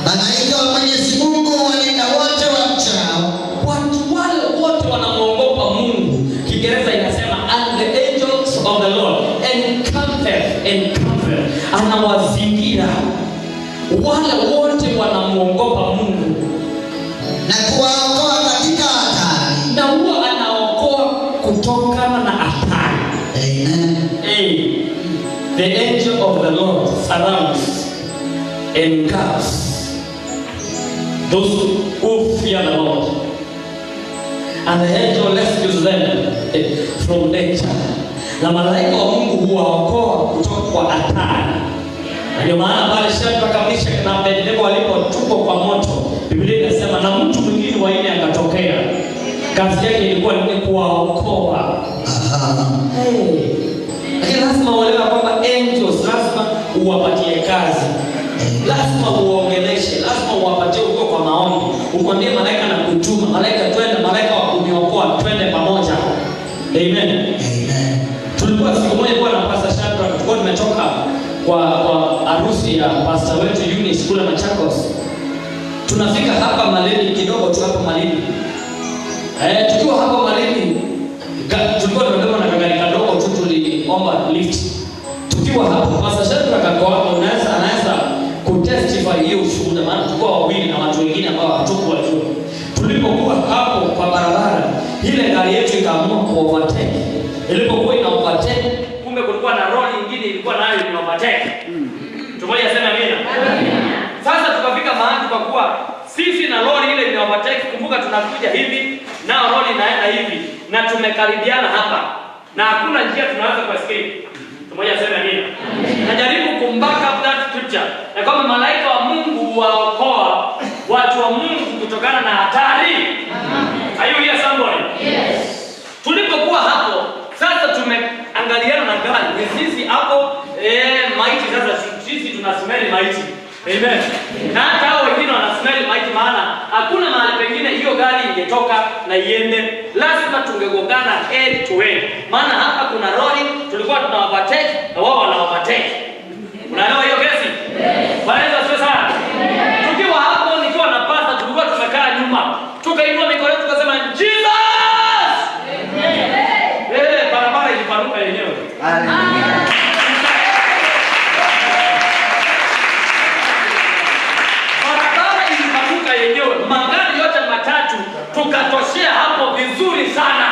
B: Malaika wa Mwenyezi Mungu walinda wote wamchao.
A: Watu wale wote wanamuogopa Mungu. Kiingereza inasema and the angels of the Lord encampeth, anawazingira wale wote wanamuogopa Mungu
B: Na kuwaokoa katika hatari.
A: na huwa anaokoa kutokana na hatari.
B: Amen.
A: The angel of the Lord surrounds and guards those who fear the Lord, and the angel rescues them from danger. Na malaika wa Mungu huwaokoa kutoka kwa hatari. Ndio maana pale Shadraka, Meshaki na Abednego walipotupwa kwa moto, Biblia inasema na mtu mwingine wa nne akatokea. Kazi yake ilikuwa ni kuwaokoa. Lakini lazima uelewe kwamba angels lazima uwapatie kazi. Lazima uongeleshe, lazima uwapatie uko kwa maombi. Ukwambie malaika na kutuma, malaika twende, malaika wa kuniokoa, twende pamoja. Amen.
B: Amen.
A: Tulikuwa siku moja kwa na Pastor Shadraka, tulikuwa tumetoka kwa harusi ya pastor wetu Eunice kule Machakos. Tunafika hapa Malindi kidogo tu hapa Malindi. Tukiwa hapa Malindi tulikuwa tunabeba na gari kadogo tu, tuliomba lift. Tukiwa hapo Pastor Shadraka anaweza kutestify hiyo ushuhuda, maana tulikuwa wawili na watu wengine ambao hatukuwa tu. Tulipokuwa hapo kwa barabara, ile gari yetu ikaamua kuovertake. Ilipokuwa ina overtake, kumbe kulikuwa na lori nyingine ilikuwa nayo ina overtake. Tumoja sema amina. Sasa tukafika mahali kwa kuwa sisi na lori ile ina overtake, kumbuka tunakuja hivi na lori inaenda hivi na tumekaribiana hapa na hakuna njia tunaweza kuescape. Tumoja sema amina. Najaribu kumback up that scripture na kama malaika wa Mungu waokoa watu wa Mungu kutokana na hatari. Are you here somebody? Yes. Tulipokuwa hapo sasa tumeangaliana na gari. Sisi hapo maiti sasa sisi tunasmeli maiti. Amen. Na hata hao wengine wanasmeli maiti, maana hakuna mahali pengine hiyo gari ingetoka na iende. Lazima tungegongana head to head. Maana hapa kuna lori tulikuwa tuna overtake na wao wana overtake. Unaelewa hiyo kesi? Bwana asifiwe sana. Tukiwa hapo nikiwa na pastor tulikuwa tumekaa nyuma. Tukainua mikono yetu tukasema Jesus! Barabara ilipanuka yenyewe. Barabara ilipanuka yenyewe. Magari yote matatu tukatoshea hapo vizuri sana.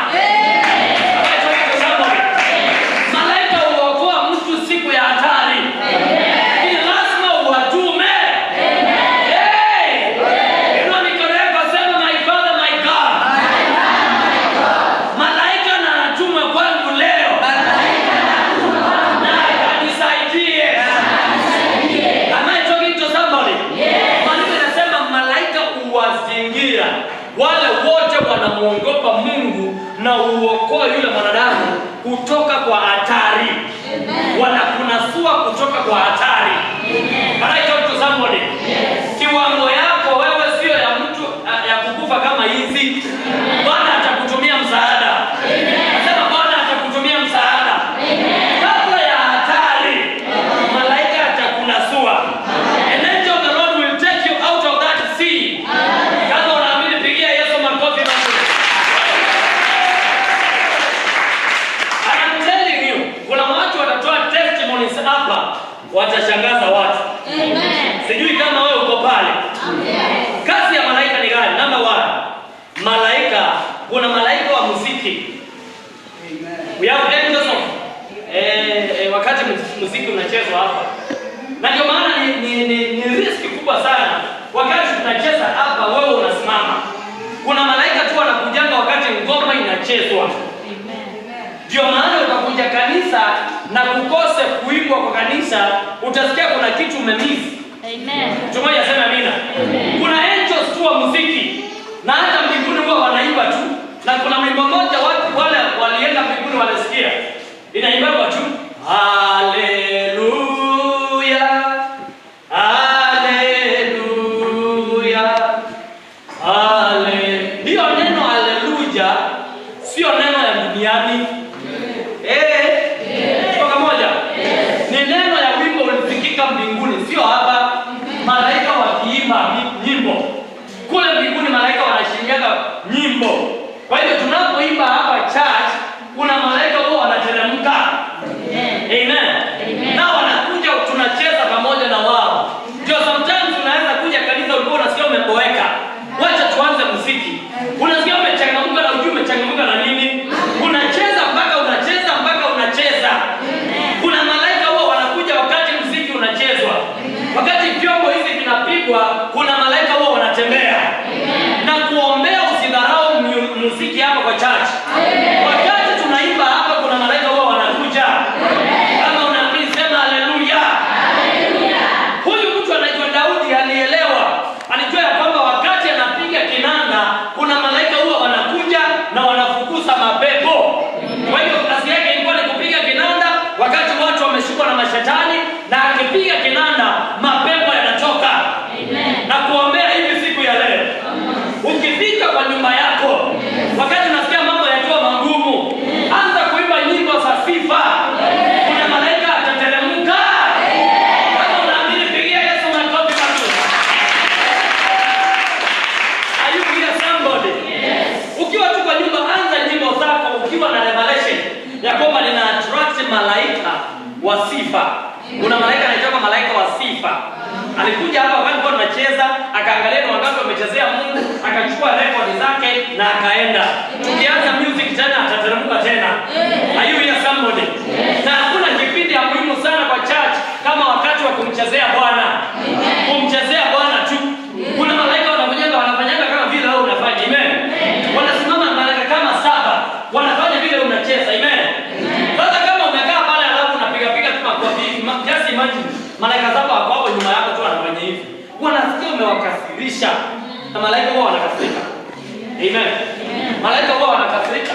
A: Malaika huokoa mtu siku ya hatari. Ni lazima uwatume. Inua mikono yako sema my Father, my God. Malaika na anatuma kwangu leo. Na anisaidie. Am I talking to somebody? Maana nasema malaika uwazingira wale wote wanamuogopa Mungu na uokoa yule mwanadamu kutoka kwa hatari. Wanakunasua kutoka kwa hatari. Am I talking to somebody? Kiwango yako wewe sio ya mtu ya kukufa kama hizi. Bwana atakutumia msaada. Nasema Bwana atakutumia msaada. Kabla ya hatari, malaika atakunasua. An angel of the Lord will take you out of that sea. Kama unaamini pigia Yesu makofi mazuri. I'm telling you, kuna watu watatoa testimonies hapa watashangaza watu. Sijui kama wewe uko pale. Kazi ya malaika ni gani? Number 1. Malaika, kuna malaika wa muziki. We have angels of wakati muziki unachezwa hapa. Na ndio maana ni riski kubwa sana. Wakati tunacheza hapa wewe unasimama. Kuna malaika tu wanakujanga wakati ngoma inachezwa. Ndio maana utakuja kanisa na kukose kuimbwa kwa kanisa, utasikia kuna kitu umemiss. Amen. Tumoja sema amina. Kuna angels tu wa muziki. Na hata mbinguni huwa wanaimba tu.
C: Na kuna wimbo moja watu wale walienda mbinguni walisikia. Inaimba tu haleluya. Haleluya. Ndio neno haleluya sio neno ya duniani. Kwa moja. Ni neno ya wimbo ulisikika mbinguni, sio hapa. Malaika wakiimba nyimbo. Kule mbinguni malaika wanashingaga nyimbo. Kwa hivyo tunapoimba hapa church, kuna malaika wao wanateremka. Amen. Na wanakuja tunacheza pamoja na wao. Ndio sometimes unaweza kuja kanisa ulikuwa unasikia umeboeka. Wacha tuanze muziki. Unasikia umechangamka na ujue umechangamka na nini? Unacheza mpaka unacheza mpaka unacheza. Kuna malaika wao wanakuja wakati muziki unachezwa. Wakati vyombo hivi vinapigwa, kuna malaika wao wanatembea. Na kuombea usidharau muziki hapa kwa church. Wakati tunaimba hapa kuna malaika wao wanakuja. Kama unaamini sema haleluya. Huyu mtu anaitwa Daudi alielewa. Alijua ya kwamba wakati anapiga kinanda kuna malaika wao wanakuja na wanafukuza mapepo. Kwa hiyo kazi yake ilikuwa ni kupiga kinanda wakati watu wameshikwa na mashetani, na akipiga kinanda mapepo yanatoka. Na kuombea hivi siku ya leo. Ukifika kwa nyumba yako, wakati unasikia mambo yakiwa magumu, anza kuimba nyimbo za sifa. Kuna malaika atateremka. Kama unaamini pigia Yesu makofi mazuri. Are you here somebody? Ukiwa tu kwa nyumba, anza nyimbo zako ukiwa na revelation ya kwamba nina attract malaika wa sifa. Kuna malaika anaitwa malaika wa sifa. Alikuja hapa wakati tunacheza, akaangalia ni wangapi wamechezea Mungu, akachukua record zake na akaenda. Tukianza music tena atateremka tena. Are you here somebody? Na hakuna kipindi ya muhimu sana kwa church kama wakati wa kumchezea Bwana. Kumchezea Bwana tu. Kuna malaika wanafanyanga kama vile wewe unafanya. Amen. Wanasimama malaika kama 7, wanafanya vile unacheza. Amen. Sasa kama umekaa pale alafu unapiga tu makofi, just imagine malaika 7 hapo nyuma yako tu wanafanya hivi. Wanasikia umewakasirisha. Na malaika wao wanakasirika. Amen. Malaika wao wanakasirika.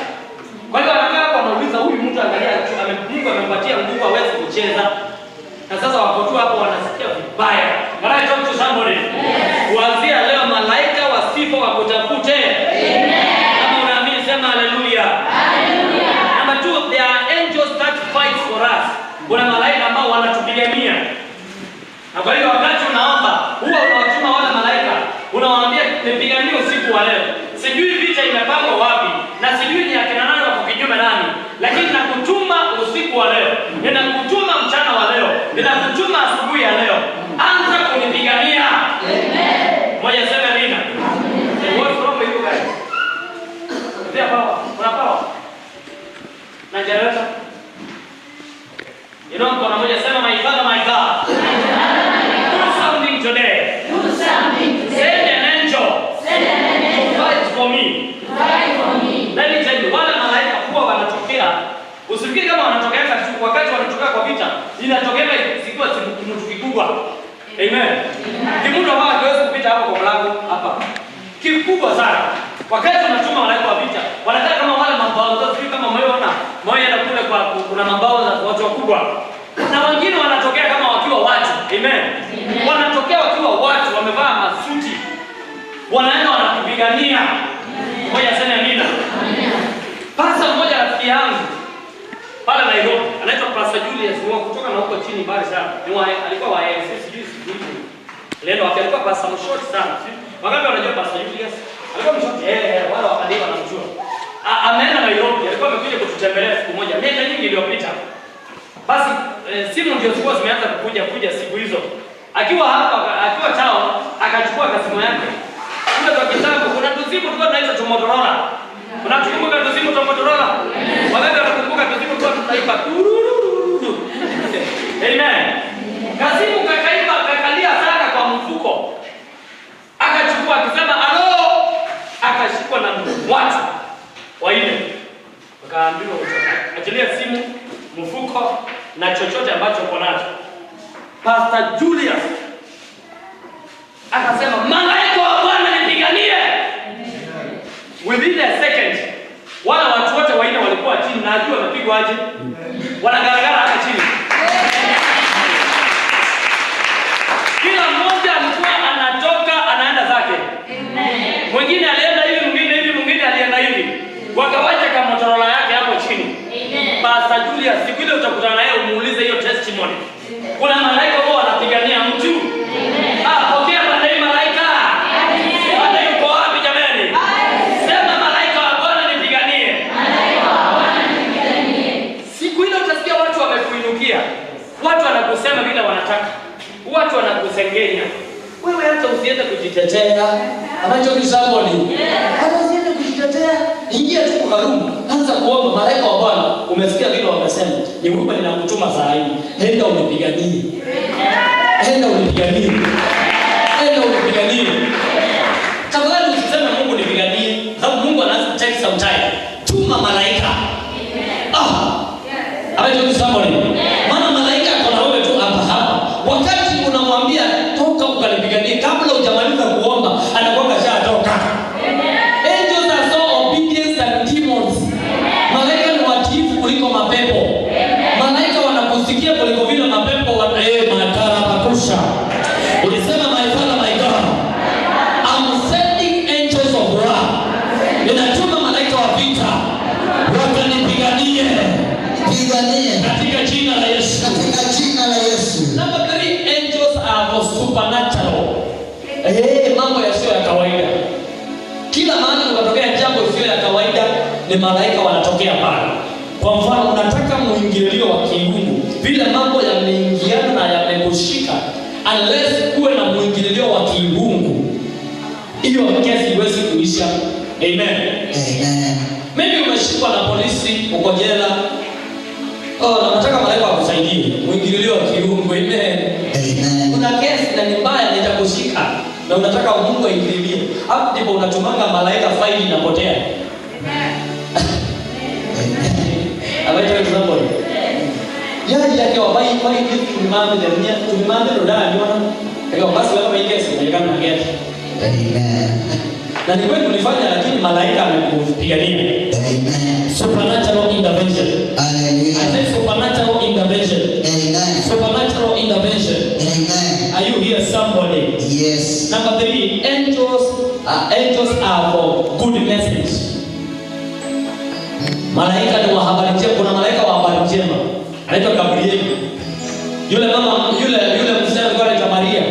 C: Kwa hiyo wanakaa hapo wanauliza huyu mtu angalia Mungu amempatia nguvu hawezi kucheza. Na sasa wako tu hapo wanasikia vibaya. Mara talk to somebody. Kuanzia leo malaika wa sifa wakutafute. Kama unaamini sema haleluya. Number 2, there are angels that fight for us. Kuna malaika ambao wanatupigania. Na kwa hiyo wakati unaomba, huwa unawatuma wale malaika, unawaambia nipiganie usiku wa leo. Sijui vita imepangwa wapi, na sijui ni akina nani wako kinyume nani, lakini nakutuma usiku wa leo. Ninakutuma mchana wa leo. Ninakutuma asubuhi ya leo. Anza kunipigania. Amen. Moja sema nina. What's wrong with you guys? Is there power? Kuna power? Na generator? You know, kuna moja sema my father, my God. Today. Do something today. Send an angel. To fight for me. Let me tell you, wale malaika kuwa wanatokea, usifikiri kama wanatokea wakati wanatokea kwa vita, inatokea sikiwa kitu kikubwa. Amen. Kimundo hawa hawezi kupita hapo kwa mlango hapa. Kikubwa sana. Wakati unatuma malaika wa vita, wanataka kama wale mambao, sio kama umeona, moyo kule kwa kuna mambao za watu wakubwa. Na wengine wanatokea kama wakiwa watu. Amen. Wanatokea wakiwa watu wamevaa masuti. Wanaenda wanakupigania. Ngoja sema amina. Pastor mmoja rafiki yangu pale Nairobi, anaitwa Pastor Julius, ni kutoka na huko chini mbali sana. Alikuwa wa AFC hivi. Leo alikuwa pastor mshort sana. Wangapi wanajua Pastor Julius? Alikuwa mshort wala wakadai wanamjua. Ameenda Nairobi, alikuwa amekuja kututembelea siku moja. Miaka nyingi iliyopita. Basi simu ndio zilikuwa zimeanza kuja siku hizo. Akiwa hapa, akiwa town, akachukua simu yake. Kule kwa kitabu kuna tusimu tulikuwa tunaita Motorola. Unakumbuka tusimu za Motorola? Wangapi wanakumbuka tusimu tulikuwa tunaipa? Amen. Kasimu kakaiba kakalia sana kwa mfuko. Akachukua akisema alo, akashikwa na watu waine. Wakaambiwa achilia simu, mfuko na chochote ambacho uko nacho. Pastor Julius akasema malaika wa Bwana nipiganie. Within a second Wala watu wote waine walikuwa chini na ajua wamepigwa aje. Wanagaragara hata chini. Kila mmoja alikuwa anatoka anaenda zake. Mwingine alienda hivi, mwingine alienda hivi. Wakawacha kama Motorola yake hapo chini. Pastor Julius, siku ile utakutana naye umuulize hiyo testimony. Kuna malaika wao wanapigania mtu. Pokea madai malaika. Bwana yuko wapi jamani? Sema malaika wa Bwana nipiganie. Siku ile utasikia watu wamekuinukia. Watu wanakusema bila wanataka. Watu wanakusengenya. Wewe hata usiende kujitetea.
A: Ambacho ni somebody. Hata usiende kujitetea. Ingia tu kwa room. Anza kuomba malaika wa Bwana. Umesikia vile wamesema. Ni Mungu ninakutuma saa hii. Nenda unipiganie. Nenda unipiganie. Nenda unipiganie. Tafadhali usiseme Mungu nipiganie. Sababu Mungu anaanza take some time. Tuma malaika. Ambacho ni somebody. Maana malaika akona wewe tu hapa. Wakati unamwambia toka ukanipiganie, kabla hujamaliza kuomba anakuwa kashatoka. Angels are so obedient than demons. Malaika ni watiifu kuliko mapepo. Malaika wanakusikia kuliko vile mapepo makara makusha. Ulisema my Father, my God, I'm sending angels of war. Ninatuma malaika wa vita wakanipiganie. Katika jina la Yesu. Number 3, angels are for supernatural. Mambo yasiyo ya kawaida. Kila mahali kunatokea jambo sio ya kawaida, ni malaika wanatokea pale. Kwa mfano, unataka muingilio wa kiungu, vile mambo yameingiana na yamekushika, unless kuwe na muingilio wa kiungu, hiyo kesi iwezi kuisha. Amen. Maybe umeshikwa na polisi, uko jela. Na nataka malaika wakusaidie muingilio wa kiungu. Amen. Kuna kesi na ni mbaya na itakushika na unataka Mungu aingilie. Hapo ndipo unatumanga malaika, faili inapotea. Awaita example. Yaani yake wa bai kitu tumambe dunia, tumambe roda niona. Kwa basi kama hii kesi inaonekana na geti. Na ni kweli tulifanya, lakini malaika amekupigania. Supernatural intervention. I say supernatural intervention. Supernatural intervention. Are you here, somebody?
B: Yes.
A: Number 3, angels are for good message. Malaika ni wa habari njema. Kuna malaika wa habari njema anaitwa Gabriel. Yule mzee alikuwa anaitwa Maria.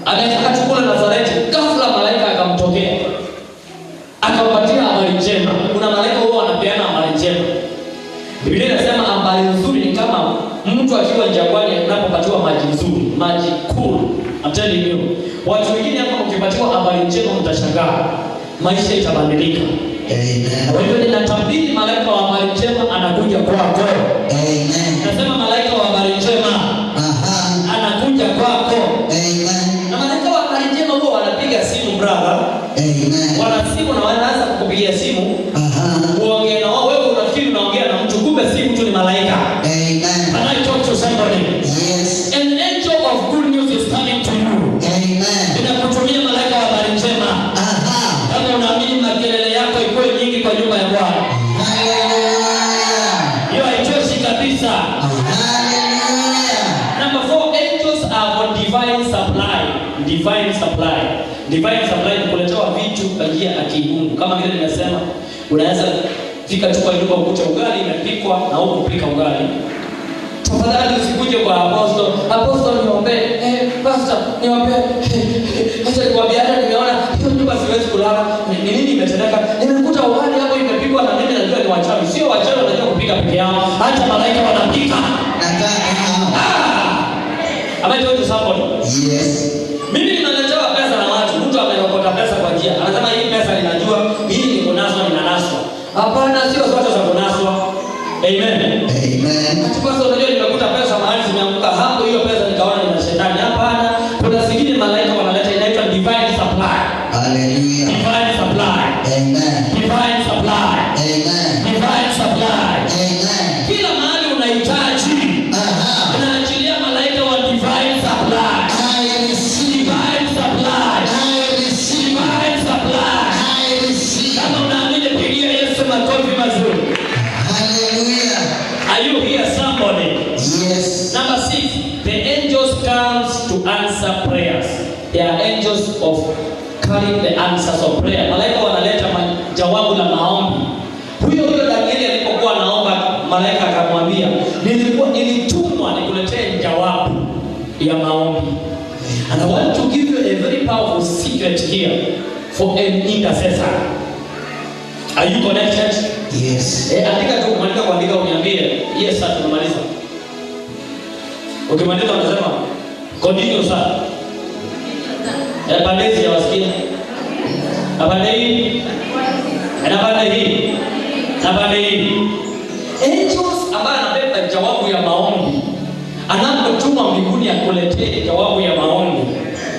A: Anataka chakula Nazareti, ghafla malaika akamtokea. Akampatia habari njema. Kuna malaika wao wanapeana habari njema. Biblia inasema habari nzuri ni kama mtu akiwa jangwani anapopatiwa maji nzuri, maji cool. I'm telling you. Watu wengine hapa mkipatiwa habari njema mtashangaa. Maisha itabadilika. Kwa hivyo ninatabiri malaika wa habari njema anakuja kwako. Nasema malaika wa habari njema anakuja kwako. Na malaika wa habari njema huwa wanapiga simu brother. Wana simu na wanaanza kukupigia simu. Uongee na wao, wewe unafikiri unaongea na mtu, kumbe simu tu ni malaika. Can I talk to somebody?
B: Yes.
A: An angel of good news is coming to you. Ninakutumia malaika wa habari njema. Kama unaamini makelele yako ikuwe nyingi kwa nyumba ya Bwana. Hiyo haitoshi kabisa. Number 4, angels are for divine supply. Divine supply ni kuletewa vitu kwa njia ya kiungu. Kama vile nimesema, unaweza fika tu kwa nyumba ukute ugali imepikwa na huko kupika ugali. Tafadhali usikuje kwa apostle niombe. Pastor niombe. Acha nikwambie, hata nimeona hiyo nyumba siwezi kulala. Ni nini imetendeka? Nimekuta ugali hapo imepikwa na mimi najua ni wachawi. Sio wachawi wanajua kupika peke yao. Hata malaika wanapika. Ameitoa tu somebody.
B: Yes.
A: Mimi ninaletewa pesa na watu. Mtu ameokota pesa kwa njia. Anasema hii pesa ninajua, hii ni kunaswa, ninanaswa. Hapana, sio zote za kunaswa. Amen. Hata kwanza unajua nimekuta pesa mahali zimeanguka hapo, hiyo pesa nikaona ni shetani. Hapana, kuna zingine malaika wanaleta, inaitwa divine supply.
B: Hallelujah.
A: Divine supply.
B: Amen.
A: Divine supply.
B: Amen.
A: Divine supply.
B: Amen.
A: Kila mahali unahitaji. Unaachilia malaika wa divine supply. Divine supply. Divine supply. Kama unaamini pigia Yesu makofi. makofi mazuri.
B: Hallelujah.
A: Are you here somebody?
B: Yes.
A: Number 6, the angels comes to answer prayers. They are angels of carrying the answers of prayer. Malaika wanaleta jawabu la maombi. Huyo Danieli alipokuwa anaomba, malaika akamwambia, nilitumwa nikuletee jawabu ya maombi. And I want to give you a very powerful secret here for an intercessor. Are you connected?
B: Yes.
A: Andika tu, kuandika uniambie. Yes sir, tumemaliza. Ukimaliza unasema continue sir. Pandezi ya wasikia. Apande hii. Anapande hii. Apande hii. Angels ambaye anabeba jawabu ya maombi, anapotuma mbinguni akuletee jawabu ya maombi.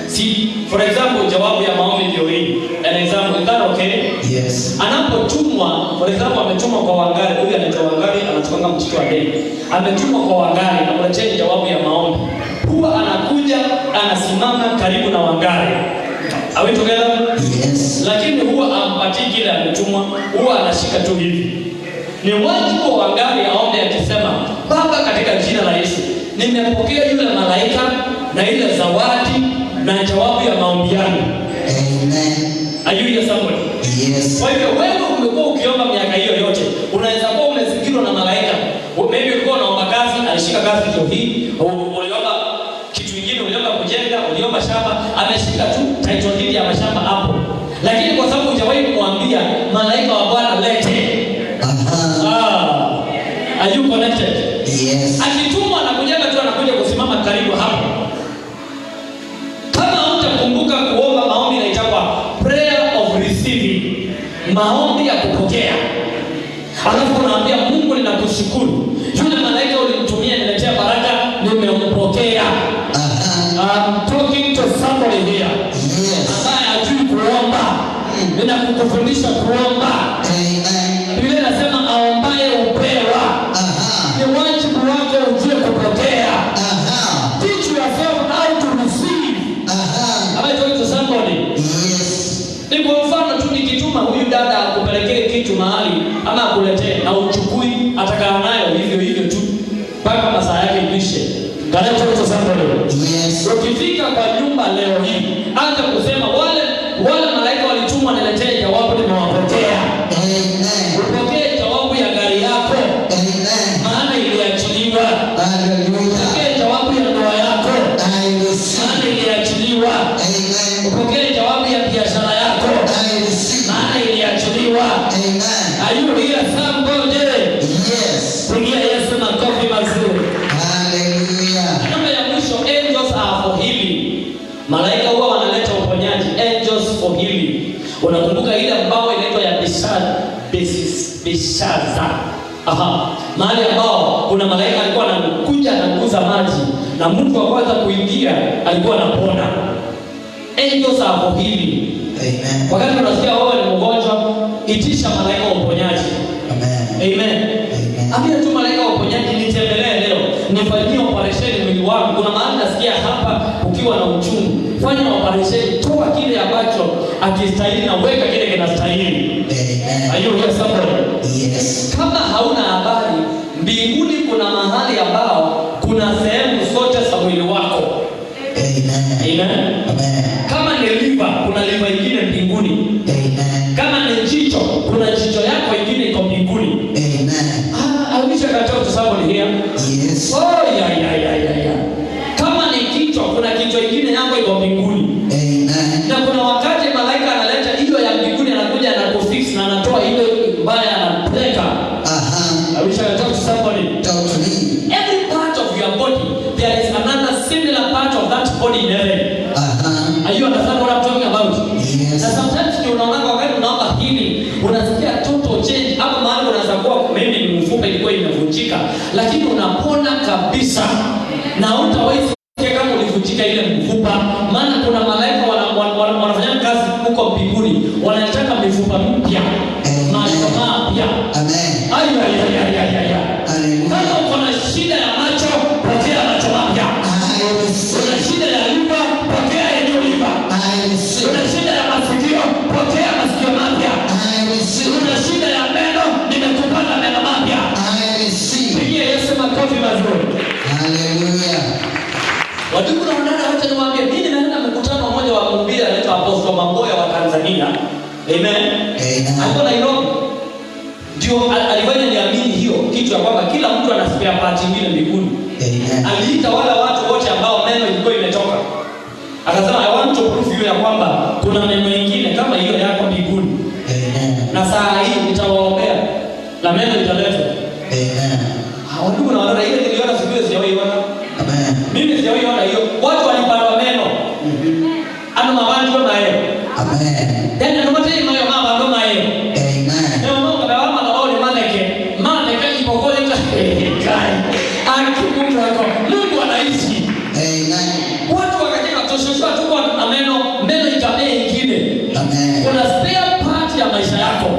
A: See, for example, jawabu ya maombi ndio hii. An example, is that okay?
B: Yes.
A: Anapotumwa, for example, ametumwa kwa Wangari, huyu anaitwa Wangari, anachukanga mtoto wa deni. Ametumwa kwa Wangari akuletee jawabu ya maombi. Huwa anakuja, anasimama karibu na Wangari. Are we together?
B: Yes.
A: Lakini huwa ampatii kile ametumwa, huwa anashika tu hivi. Ni wajibu wa Wangari aombe akisema, Baba, katika jina la Yesu, nimepokea yule malaika na ile zawadi na jawabu ya maombi yangu.
B: Amen.
A: Are you here somebody?
B: Yes.
A: Kwa hivyo wewe umekuwa ukiomba miaka hiyo yote, unaweza kuwa umezingirwa na malaika. Maybe ulikuwa unaomba kazi, alishika kazi ndio hii. Uliomba kitu kingine, uliomba kujenga, uliomba shamba, ameshika tu title deed ya mashamba hapo. Lakini kwa sababu hujawahi kumwambia malaika wa Bwana lete. Are you connected?
B: Yes.
A: Akitumwa anakujaga tu, anakuja kusimama karibu hapo. Kama hutakumbuka kuomba maombi inaitwa prayer of receiving, maombi ya kupokea. Alafu unaambia Mungu, ninakushukuru. Yule malaika ulimtumia niletea baraka, nimempokea. I'm talking to somebody here.
B: Yes.
A: Ambaye hajui kuomba. Ninakufundisha kuomba.
B: Amen.
A: Biblia inasema aombaye upewa. Ni wajibu wako ujue kupokea. Teach yourself how to receive. Am I talking to somebody?
B: Yes.
A: Ni kwa mfano tu, nikituma huyu dada akupelekee kitu mahali ama akuletee na uchukui, atakaa nayo hivyo hivyo tu mpaka masaa yake ishe. Can I talk to somebody?
B: Yes.
A: Ukifika kwa nyumba leo hii, anza kusema wale malaika walitumwa niletee jawabu, nimewapokea.
B: Amen.
A: Upokee jawabu ya gari yako.
B: Amen.
A: Maana iliachiliwa.
B: Hallelujah.
A: Upokee jawabu ya ndoa yako.
B: I receive.
A: Maana iliachiliwa.
B: Amen.
A: Upokee jawabu ya biashara yako.
B: I receive.
A: Maana iliachiliwa.
B: Amen.
A: Are you here somebody?
B: Yes.
A: Pigia Yesu makofi mazuri.
B: Hallelujah.
A: Namba ya mwisho, angels are for healing. Malaika huwa wanaleta uponyaji. Angels for healing. Unakumbuka ile ambao inaitwa ya Bishaza. Mahali ambao kuna malaika alikuwa anakuja anaguza maji na mtu wa kwanza kuingia alikuwa anapona. Angels are for healing.
B: Amen.
A: Wakati unasikia wewe ni mgonjwa, itisha malaika wa uponyaji.
B: Amen.
A: Amen.
B: Amen.
A: Ambia tu malaika wa uponyaji, nitembelee leo, nifanyie operation mwili wangu. Kuna mahali nasikia hapa ukiwa na uchungu, fanya operation, toa kile ambacho akistahili na weka kile kinastahili.
B: Amen.
A: Are you here somebody?
B: Yes.
A: Kama hauna habari, mbinguni kuna mahali ambao kuna sehemu zote za mwili wako.
B: Amen.
A: Amen.
B: Amen.
A: Kama ni liver, kuna liver ingine mbinguni.
B: Amen.
A: Kama ni jicho, kuna jicho yako ingine iko mbinguni.
B: Amen.
A: I wish I could talk to somebody here.
B: Yes.
A: Oh, yeah. Kama ni kichwa, kuna kichwa ingine yako iko mbinguni.
B: Amen.
A: Na kuna wakati malaika analeta hiyo ya mbinguni, anakuja na kufix na anatoa ile mbaya anapeleka. I wish I could talk to somebody.
B: Talk to me.
A: Every part of your body, there is another similar part of that body in heaven. Are you understand what I'm talking about?
B: Yes.
A: Na sometimes unaona wakati unaomba hili, unasikia total change. Hapo mahali unaweza kuwa maybe ni mfupa ilikuwa imevunjika, lakini unapona kabisa. Na hutawahi kama ulivunjika ile mfupa, maana kuna malaika wanafanya kazi huko mbinguni, wanataka mifupa mpya, macho mapya.
B: Amen.
A: Hallelujah. Kama uko na shida ya macho, pokea macho mapya. Kuna shida ya liver, pokea hiyo liver. Kuna shida ya masikio, pokea masikio mapya. Kuna shida ya meno, ni Amen. Hapo Nairobi ndio alifanya niamini hiyo kitu ya kwamba kila mtu ana spare part nyingine mbinguni. Aliita wale watu wote ambao meno ilikuwa imetoka. Akasema I want to prove you ya kwamba kuna meno mengine kama hiyo yako mbinguni. Na saa hii nitawaombea na meno italetwa. Ndugu na wadada, ile niliona siku sijawahi ona. Mimi sijawahi ona hiyo. Watu walipandwa meno. Ano mabanjo na yeye. Tena ndio mtei mayo mama ndo mayo. Ndio Mungu na mama na wao ni maneke ipokole kai. Akikumbuka kwa Mungu anaishi. Watu wakajenga toshoshwa tu kwa meno itabee ingine. Kuna spare part ya maisha yako.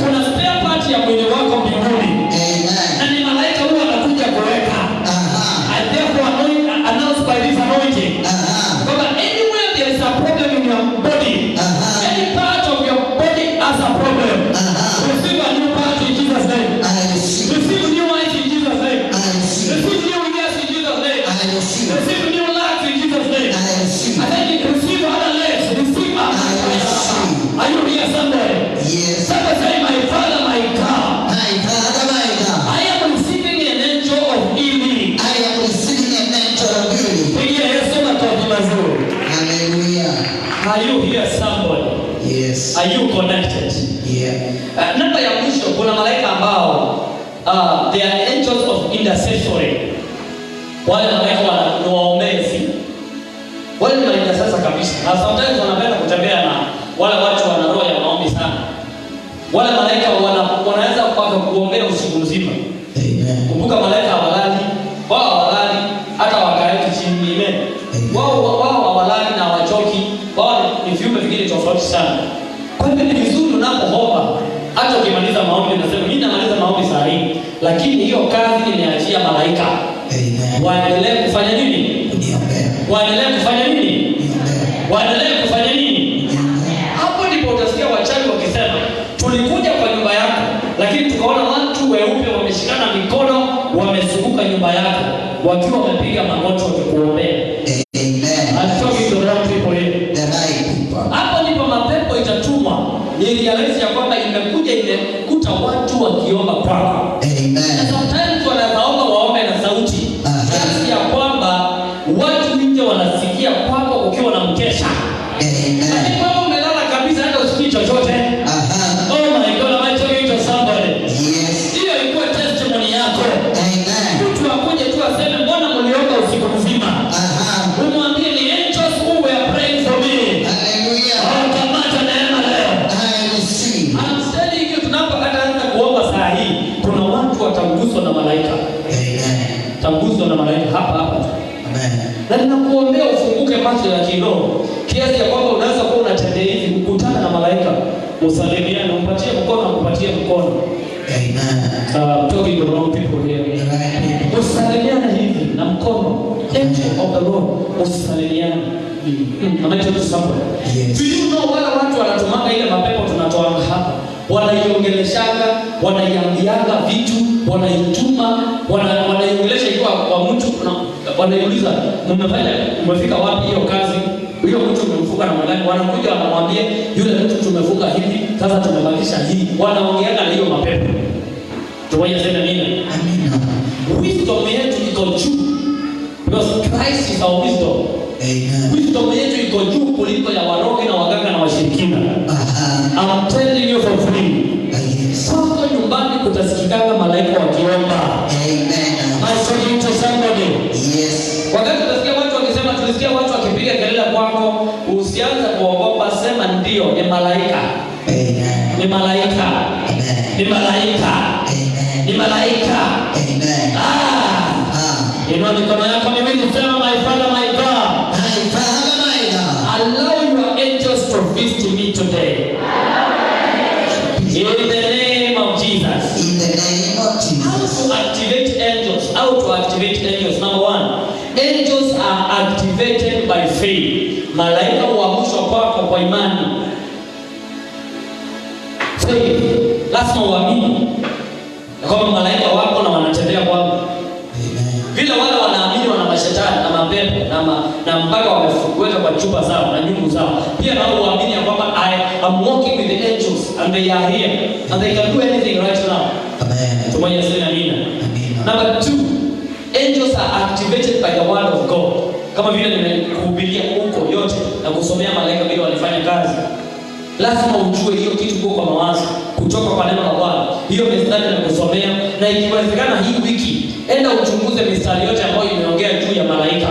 A: Kuna spare part ya mwili wako mbinguni. Na ni malaika huwa anakuja kuweka. And therefore announced by this anointing. Because anywhere there is a problem in your body, any part of your body has a problem. Receive a new part in Jesus' name. Receive new eyes in Jesus' name. Receive new ears in Jesus' name. Receive new legs in Jesus' name. I think you receive other legs. Receive other legs. Are you here somebody?
B: Yes.
A: Somebody say, my Father, my God. I am receiving an angel of healing. Are you here somebody?
B: Yes.
A: Are you connected?
B: Yeah.
A: Namba ya mwisho kuna malaika ambao they are angels of intercessory. Wale malaika ni waombezi. Wale ni intercessor kabisa. Na sometimes wanapenda kutembea na wale watu wana roho ya maombi sana. Wale malaika wanaweza mpaka kuombea usiku mzima. Kumbuka malaika hawalali, wao hawalali hata wakae chini Amen. Wao hawalali na wachoki. Wao ni viumbe vingine tofauti sana. Kwa hivyo ni vizuri unapoomba hata ukimaliza maombi unasema mimi namaliza maombi saa hii, lakini hiyo kazi nimeachia malaika. Waendelee kufanya nini? Waendelee kufanya nini? Waendelee kufanya nini? Hapo ndipo utasikia wachawi wakisema tulikuja kwa nyumba yako, lakini tukaona watu weupe wameshikana mikono wamezunguka nyumba yako wakiwa wamepiga magoti wakikuombea. Hapo ndipo mapepo itatumwa ili yalezi ya kwamba imekuja imekuta watu wakiomba kwako. Na sometimes wanaomba waombe na sauti. Kiasi ya kwamba watu nje wanasikia kwako ukiwa na mkesha. Lakini kama umelala kabisa hata usikii chochote. Oh my God, am I talking to somebody? Hiyo ilikuwa testimony yako. Mtu akuje tu aseme mbona mliomba usiku mzima? Umwambie ni angels who were praying for me. Kamata neema leo. I'm telling you, tunapoanza kuomba saa hii kuna watu wataguswa na malaika. Taguswa na malaika hapa. Na ninakuombea ufunguke macho ya kiroho kiasi ya kwamba unaweza kuwa unatembea hivi kukutana na malaika, usalimiane, umpatie mkono, akupatie mkono. Talking to wrong people here. Usalimiane hivi na mkono. Angel of the Lord, usalimiane. Am I talking to somebody?
B: Yes.
A: Do you know wala watu wanatumanga ile mapepo tunatoa hapa? Wanaiongeleshanga, wanaiambianga vitu, wanaituma, wanaiongelesha ikiwa kwa mtu, wanaiuliza umefika wapi hiyo kazi? Huyo mtu umemfunga na mwanadamu, wanakuja wanamwambia yule mtu tumefunga hivi, sasa tumebadilisha hii. Wanaongeana na hiyo mapepo. Tuwaje sema nini?
B: Amina.
A: Wisdom yetu iko juu. Because Christ is our wisdom. Wisdom yetu iko juu kuliko ya warogi na waganga na washirikina. I'm telling you for free. Kwako nyumbani kutasikikanga malaika wakiomba. I'm talking to somebody. Wakati utasikia watu wakisema, tulisikia watu wakipiga kelele kwako, usianze kuogopa, sema ndio, ni malaika. Ni malaika. Ni malaika. Ni malaika. Inua mikono yako miwili, sema my Father, my God. Allow your angels to visit me today. In the name of Jesus. How to activate angels? How to activate angels? Number one, angels are activated by faith. Malaika huamshwa kwako kwa imani. Faith. Lazima uamini kwamba malaika wako na wanatembea kwako. Vile wale wanaamini wana mashetani na mapepo na mpaka wameweka kwa chupa zao na nyungu zao. Pia nao uamini ya kwamba I am walking with they are here and they can do anything right now.
B: Amen.
A: Tumoja sema amina.
B: Amina.
A: Number 2, angels are activated by the word of God. Kama vile nimekuhubiria huko yote na kusomea malaika vile walifanya kazi. Lazima ujue hiyo kitu kwa mawazo kutoka kwa neno la Bwana. Hiyo mistari nimekusomea, na ikiwezekana hii wiki enda uchunguze mistari yote ambayo imeongea juu ya malaika.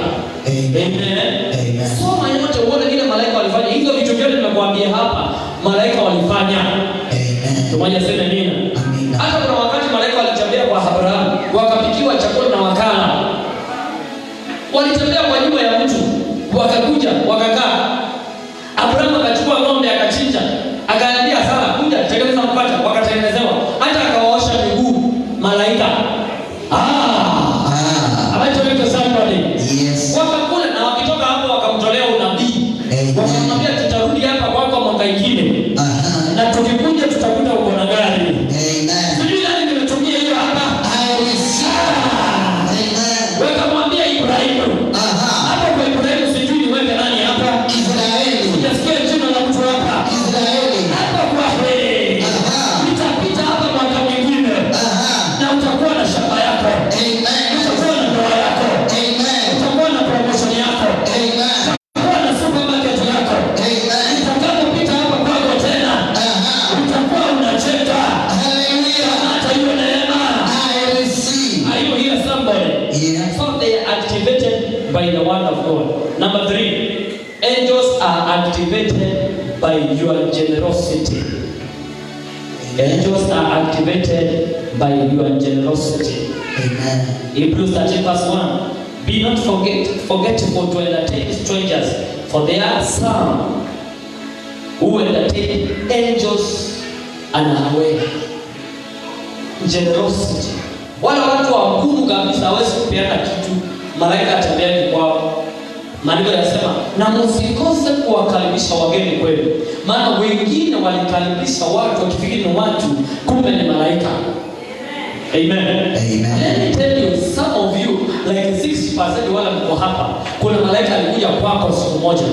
A: Amen.
B: Amen.
A: Soma yote uone vile malaika walifanya. Hizo vitu vyote nimekuambia hapa, malaika walifanya.
B: Amen.
A: Tumoja sema amina.
B: Amina.
A: Hata kuna wakati malaika walitembea kwa Abrahamu, wakapikiwa chakula na wakala. Walitembea kwa nyumba ya mtu, wakakuja, wakakaa. Abrahamu akachukua ng'ombe akachinja, akaambia Sara, kuja tengeneza mpata, wakatengenezewa. Hata akawaosha miguu malaika. Ameitwa somebody.
B: Yes.
A: Wakakula na wakitoka hapo wakamtolea unabii. Wakamwambia tutarudi hapa kwako mwaka mwingine. Na tukikuja tutakuta uko na gari.
B: Amen.
A: Sijui nani nimetumia hiyo hapa. Wakamwambia Ibrahimu. Hapa kwa Ibrahimu sijui niweke nani hapa.
B: Israeli.
A: Sijasikia jina la mtu hapa.
B: Israeli.
A: Hapa kwa wewe. Nitapita hapa mwaka mwingine. Na utakuwa na shamba yako.
B: Amen.
A: Utakuwa na ndoa yako.
B: Amen.
A: Utakuwa na promotion yako.
B: Amen.
A: Utakuwa na supermarket yako.
B: Amen.
A: Utakapopita hapa kwako tena, utakuwa unacheka.
B: Hallelujah.
A: Hata hiyo neema.
B: I receive.
A: Are you here somebody?
B: Yeah.
A: So they are activated by the word of God. Number 3, angels are activated by your generosity. Angels are activated by your generosity.
B: Amen.
A: Hebrews 13 verse 1. Be not forgetful to entertain strangers, for there are some who entertain angels unaware. Generosity. Wala watu wa ngumu kabisa hawezi kupeana kitu, malaika atembeani kwao. Maandiko yanasema na msikose kuwakaribisha wageni kwenu. Maana wengine walikaribisha watu wakifikiri ni watu, kumbe ni malaika. Amen.
B: Amen.
A: Let me tell you, some of you, like 60% wala mko hapa, kuna malaika alikuja kwako siku moja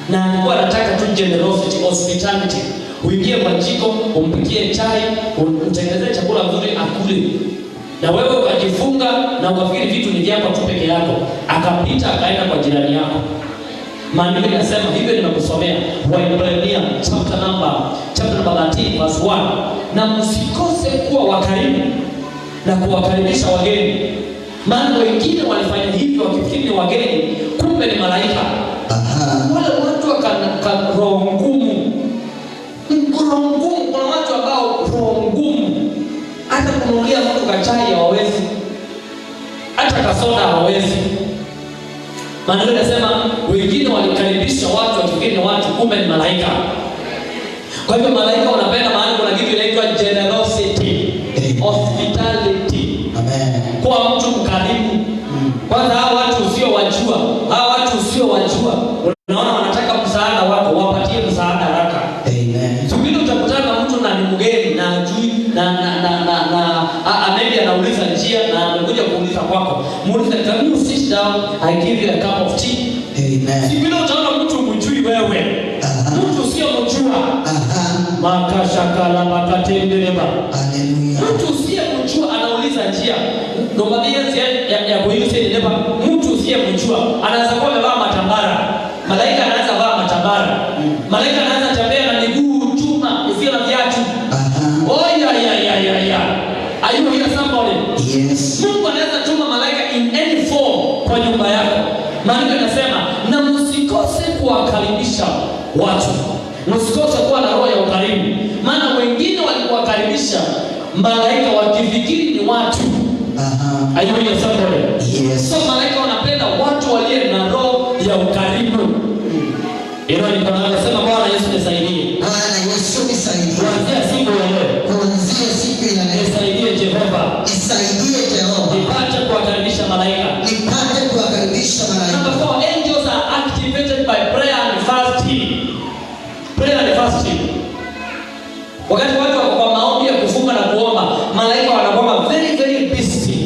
A: na alikuwa anataka tu generosity, hospitality. Uingie kwa jiko, umpikie chai, utengenezee chakula nzuri akule. Na wewe ukajifunga na ukafikiri vitu ni vyako tu peke yako. Akapita akaenda kwa jirani yako. Maandiko yanasema hivyo, nimekusomea Waebrania chapter number 13 verse 1. Na msikose kuwa wakarimu na kuwakaribisha wageni. Maana wengine walifanya hivyo wakifikiri ni wageni, kumbe ni malaika. Wale watu waka roho ngumu. Roho ngumu, kuna watu ambao roho ngumu. Hata kununulia mtu kachai hawawezi. Hata kasoda hawawezi. Maandiko yanasema wengine walikaribisha watu wakifikiri ni watu, kumbe ni malaika. Kwa hivyo malaika wanapenda, maana kuna kitu inaitwa generosity, hospitality.
B: Amen.
A: Kwa mtu mkarimu. Kwanza hao watu usiowajua, unaona wanataka msaada wako, wapatie msaada haraka.
B: Amen.
A: Subiri utakutana na mtu na ni mgeni na ajui maybe anauliza njia na amekuja kuuliza kwako. Muulize, can you sit down, I give you a cup of tea.
B: Amen.
A: Subiri utaona mtu mjui wewe. Mtu usiomjua. Makashakala makatendeleba.
B: Hallelujah.
A: Mtu usiyemjua anauliza njia. Ndio ya kuiusa mtu usiyemjua anaweza kuwa amevaa matambara. Malaika anaweza vaa matambara. Malaika anaweza tembea na miguu chuma isiyo na viatu. Are you here somebody?
B: Yes.
A: Mungu anaweza tuma malaika in any form kwa nyumba yako. Maandiko yanasema na msikose kuwakaribisha watu. Msikose kuwa na roho ya ukarimu. Maana wengine walikuwakaribisha malaika wakifikiri ni watu. Are you here somebody?
B: Yes.
A: So malaika wanapenda watu walio na roho ya ukarimu. Ndio ninasema Bwana Yesu nisaidie.
B: Bwana Yesu nisaidie.
A: Kuanzia siku ya leo.
B: Kuanzia siku ya leo.
A: Nisaidie Jehova.
B: Nisaidie Jehova.
A: Nipate kuwakaribisha malaika.
B: Nipate kuwakaribisha malaika.
A: Number 4, angels are activated by prayer and fasting. Prayer and fasting. Wakati watu wako kwa maombi ya kufunga na kuomba, malaika wanakuwa very very busy.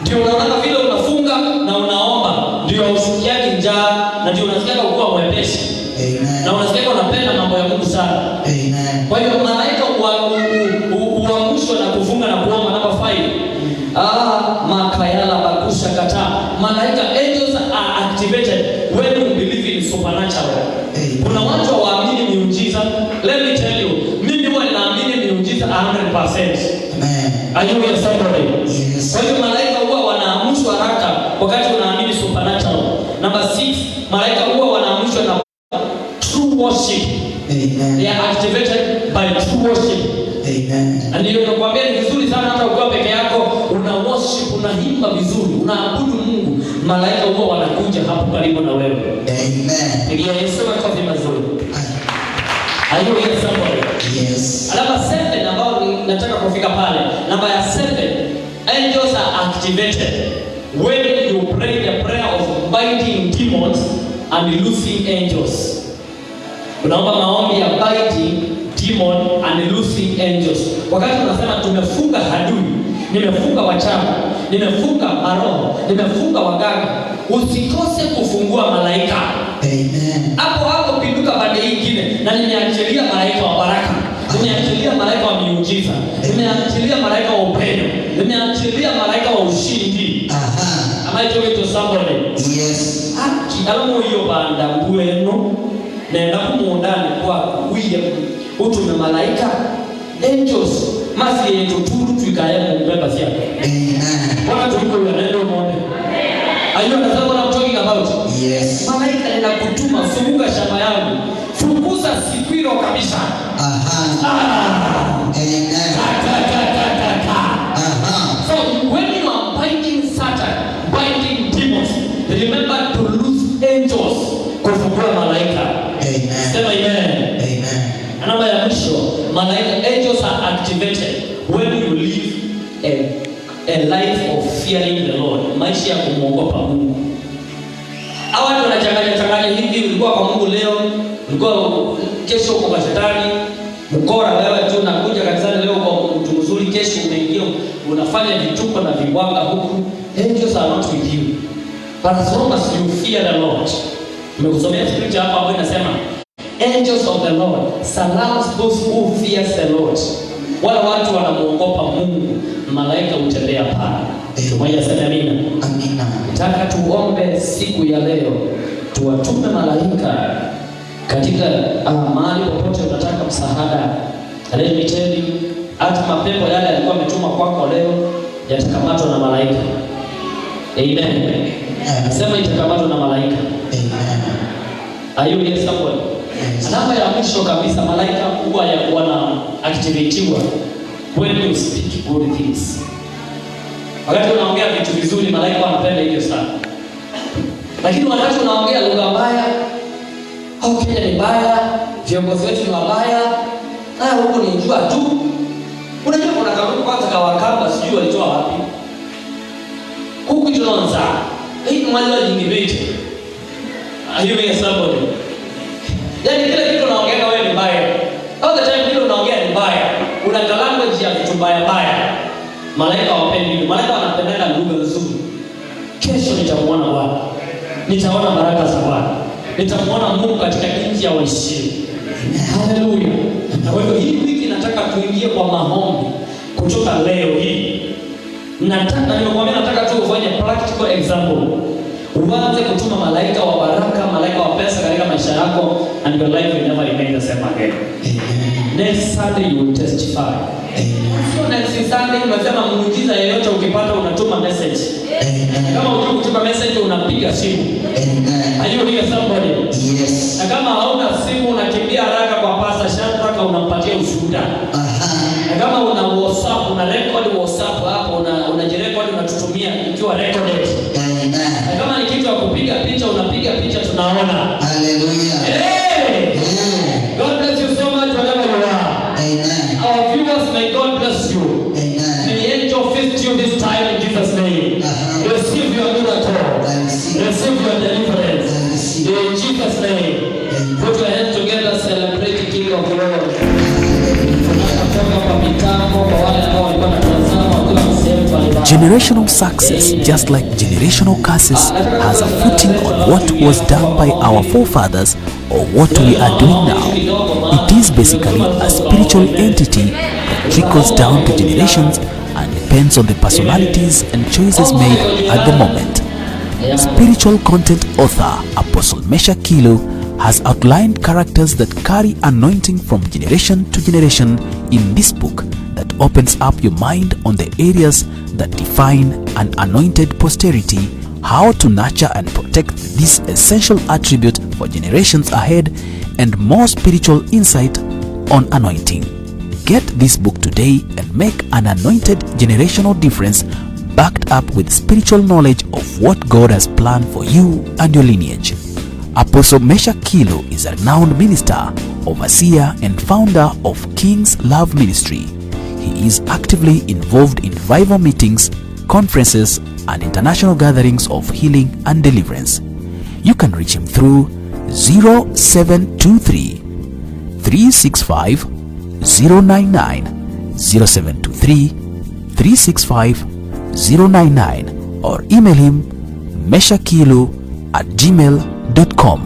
A: Ndio unaona vile unafunga na unaomba, ndio usikiake njaa na ndio unasikia kuwa mwepesi.
B: Amen.
A: Na unasikia unapenda mambo ya Mungu sana.
B: Amen.
A: Kwa hiyo malaika Are you with somebody?
B: Yes.
A: Kwa hiyo malaika huwa wanaamshwa haraka wakati unaamini supernatural. Number 6, malaika huwa wanaamshwa na true worship.
B: Amen.
A: They are activated by true worship.
B: Amen.
A: Na ndio nakwambia ni vizuri sana hata ukiwa peke yako una worship, unaimba vizuri, unaabudu Mungu. Malaika huwa wanakuja hapo karibu na wewe.
B: Amen.
A: Pigia Yesu makofi mazuri. Are you with somebody?
B: Yes.
A: Number 7 ambao nataka kufika pale. Namba ya 7, angels are activated when you pray the prayer of binding demons and loosing angels. Unaomba maombi ya binding demon and loosing angels. Wakati unasema tumefunga adui, nimefunga wachawi, nimefunga maroho, nimefunga waganga, usikose kufungua malaika.
B: Amen.
A: Hapo pinduka pande nyingine na nimeachilia malaika wa baraka. Nimeachilia malaika wa miujiza. Nimeachilia malaika wa upendo. Nimeachilia malaika wa ushindi.
B: Aha.
A: Am I talking to somebody?
B: Yes.
A: Alamu hiyo banda mbwenu nenda kumundani kwa kuya utume malaika angels masi yetu turu tuikaye mbeba sia.
B: Amen.
A: Wakati tuko yanaenda umeone. Are you understand what I'm talking about?
B: Yes.
A: Malaika nenda kutuma funguka shamba yangu. Fukuza sikwiro kabisa.
B: Aha. Amen. Aha.
A: So when you are binding Satan, binding demons, remember to loose angels kufungua malaika.
B: Amen.
A: Sema amen.
B: Amen.
A: Namba ya mwisho, malaika angels are activated when you live a life of fearing the Lord. Maisha ya kumwogopa Mungu. Hawa watu wanachanganya hivi, ulikuwa kwa Mungu leo, ulikuwa kesho uko kwa shetani. Mkora wewe tu unakuja kanisani leo kwa mtu mzuri, kesho umeingia unafanya vituko na viwanga huku. Angels are not with you. But as long as you fear the Lord. Nimekusomea scripture hapa ambayo inasema angels of the Lord surrounds those who fears the Lord. Wale watu wanamuogopa Mungu, malaika hutembea pale. Tumoja sema amina.
B: Amina.
A: Nataka tuombe siku ya leo, tuwatume malaika katika mahali popote unataka msaada. Let me tell you, hata mapepo yale yalikuwa yametuma kwako leo yatakamatwa na malaika. Amen. Sema itakamatwa na malaika.
B: Amen.
A: Are you here somewhere?
B: Yes.
A: Namba ya mwisho kabisa, malaika huwa wana activatiwa when you speak good things. Wakati unaongea vitu vizuri, malaika wanapenda hivyo sana. Lakini wakati unaongea lugha mbaya, au Kenya ni mbaya, viongozi wetu ni wabaya, huko ni jua tu. Unajua kuna kanuni kwanza kawakamba sijui walitoa wapi. Huku Jonza, hii mwali wa jinibete. Are you here somebody? Yaani kila kitu unaongea wewe ni mbaya. All the time kile unaongea ni mbaya. Una language ya vitu mbaya mbaya. Malaika hawapendi. Malaika wanapenda lugha nzuri. Kesho nitamuona Bwana. Nitaona baraka za Bwana. Nitamuona Mungu katika nchi ya waishi. Haleluya. Na kwa hivyo hii wiki nataka tuingie kwa maombi kutoka leo hii. Nataka tu ufanye practical example. Uanze kutuma malaika wa baraka, malaika wa pesa katika maisha yako, and your life will never remain the same again.
B: Amen.
A: Next Sunday you will testify.
B: Amen.
A: So next Sunday unasema muujiza yeyote ukipata unatuma message.
B: Amen.
A: Kama unataka kutuma message unapiga simu.
B: Amen.
A: Are you here somebody?
B: Yes.
A: Na kama hauna simu unakimbia haraka kwa Pastor Shadraka unampatia ushuhuda.
B: Aha.
A: Na kama una WhatsApp, una record WhatsApp hapo, unajirecord unatutumia ikiwa recorded.
B: Amen.
A: Na kama ni kitu ya kupiga picha unapiga picha tunaona.
B: Hallelujah.
A: Hey!
B: Amen.
A: God bless you so much wherever you are.
B: Amen.
A: Our viewers, may God bless you.
B: Amen.
A: May the angel visit you this time in Jesus' name. Receive your miracle.
B: I receive.
A: Receive your deliverance.
B: I receive.
A: In Jesus' name.
B: Amen.
A: Put your hands together, celebrate the King of Glory. Tunatoka kwa mitambo kwa wale ambao walikuwa wanatazama wakiwa sehemu mbalimbali.
D: Generational success, just like generational curses, has a footing on what was done by our forefathers or what we are doing now. It is basically a spiritual entity that trickles down to generations and depends on the personalities and choices made at the moment. Spiritual content author Apostle Mesha Kilo has outlined characters that carry anointing from generation to generation in this book, that opens up your mind on the areas that define an anointed posterity, how to nurture and protect this essential attribute for generations ahead, and more spiritual insight on anointing. Get this book today and make an anointed generational difference, backed up with spiritual knowledge of what God has planned for you and your lineage. Apostle Meshach Kilo is a renowned minister, overseer, and founder of King's Love Ministry. He is actively involved in revival meetings, conferences, and international gatherings of healing and deliverance. You can reach him through 0723 365 099, 0723 365 099, or email him meshachkilo@gmail.com.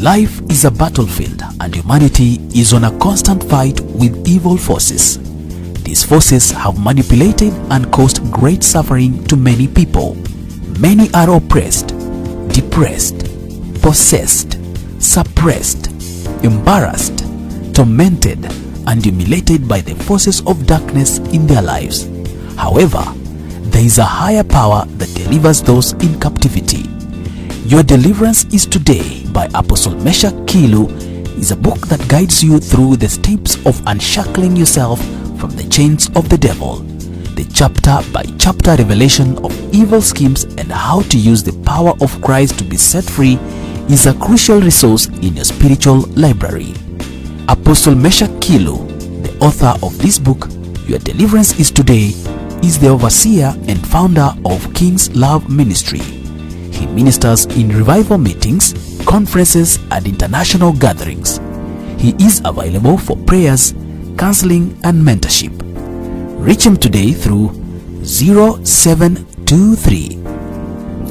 D: Life is a battlefield, and humanity is on a constant fight with evil forces. These forces have manipulated and caused great suffering to many people. Many are oppressed, depressed, possessed, suppressed, embarrassed, tormented, and humiliated by the forces of darkness in their lives. However, there is a higher power that delivers those in captivity. Your Deliverance is Today by Apostle Meshach Kilo is a book that guides you through the steps of unshackling yourself from the chains of the devil. The chapter-by-chapter revelation of evil schemes and how to use the power of Christ to be set free is a crucial resource in your spiritual library. Apostle Meshach Kilo, the author of this book, Your Deliverance is Today, is the overseer and founder of King's Love Ministry. He ministers in revival meetings, conferences, and international gatherings. He is available for prayers, counseling, and mentorship. Reach him today through 0723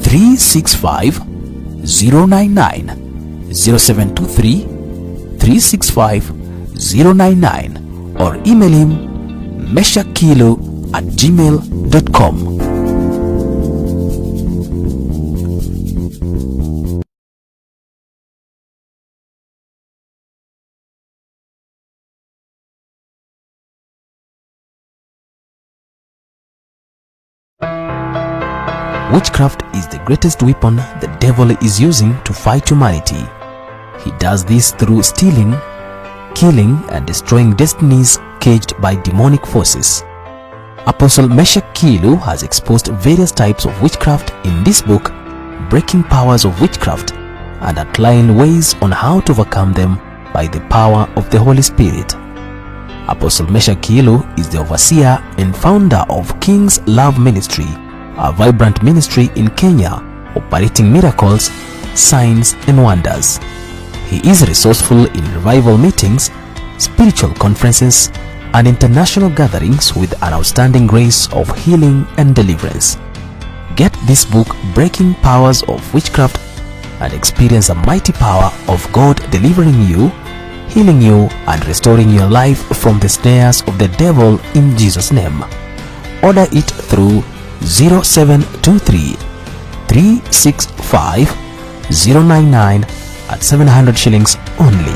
D: 365 099, 0723 365 099, or email him meshachkilo@gmail.com. Witchcraft is the greatest weapon the devil is using to fight humanity. He does this through stealing, killing, and destroying destinies caged by demonic forces. Apostle Meshach Kilo has exposed various types of witchcraft in this book, Breaking Powers of Witchcraft, and outlined ways on how to overcome them by the power of the Holy Spirit. Apostle Meshach Kilo is the overseer and founder of King's Love Ministry, a vibrant ministry in Kenya operating miracles, signs, and wonders. He is resourceful in revival meetings, spiritual conferences, and international gatherings with an outstanding grace of healing and deliverance. Get this book, Breaking Powers of Witchcraft, and experience the mighty power of God delivering you, healing you, and restoring your life from the snares of the devil in Jesus' name. Order it through 0723 365 099 at 700 shillings only.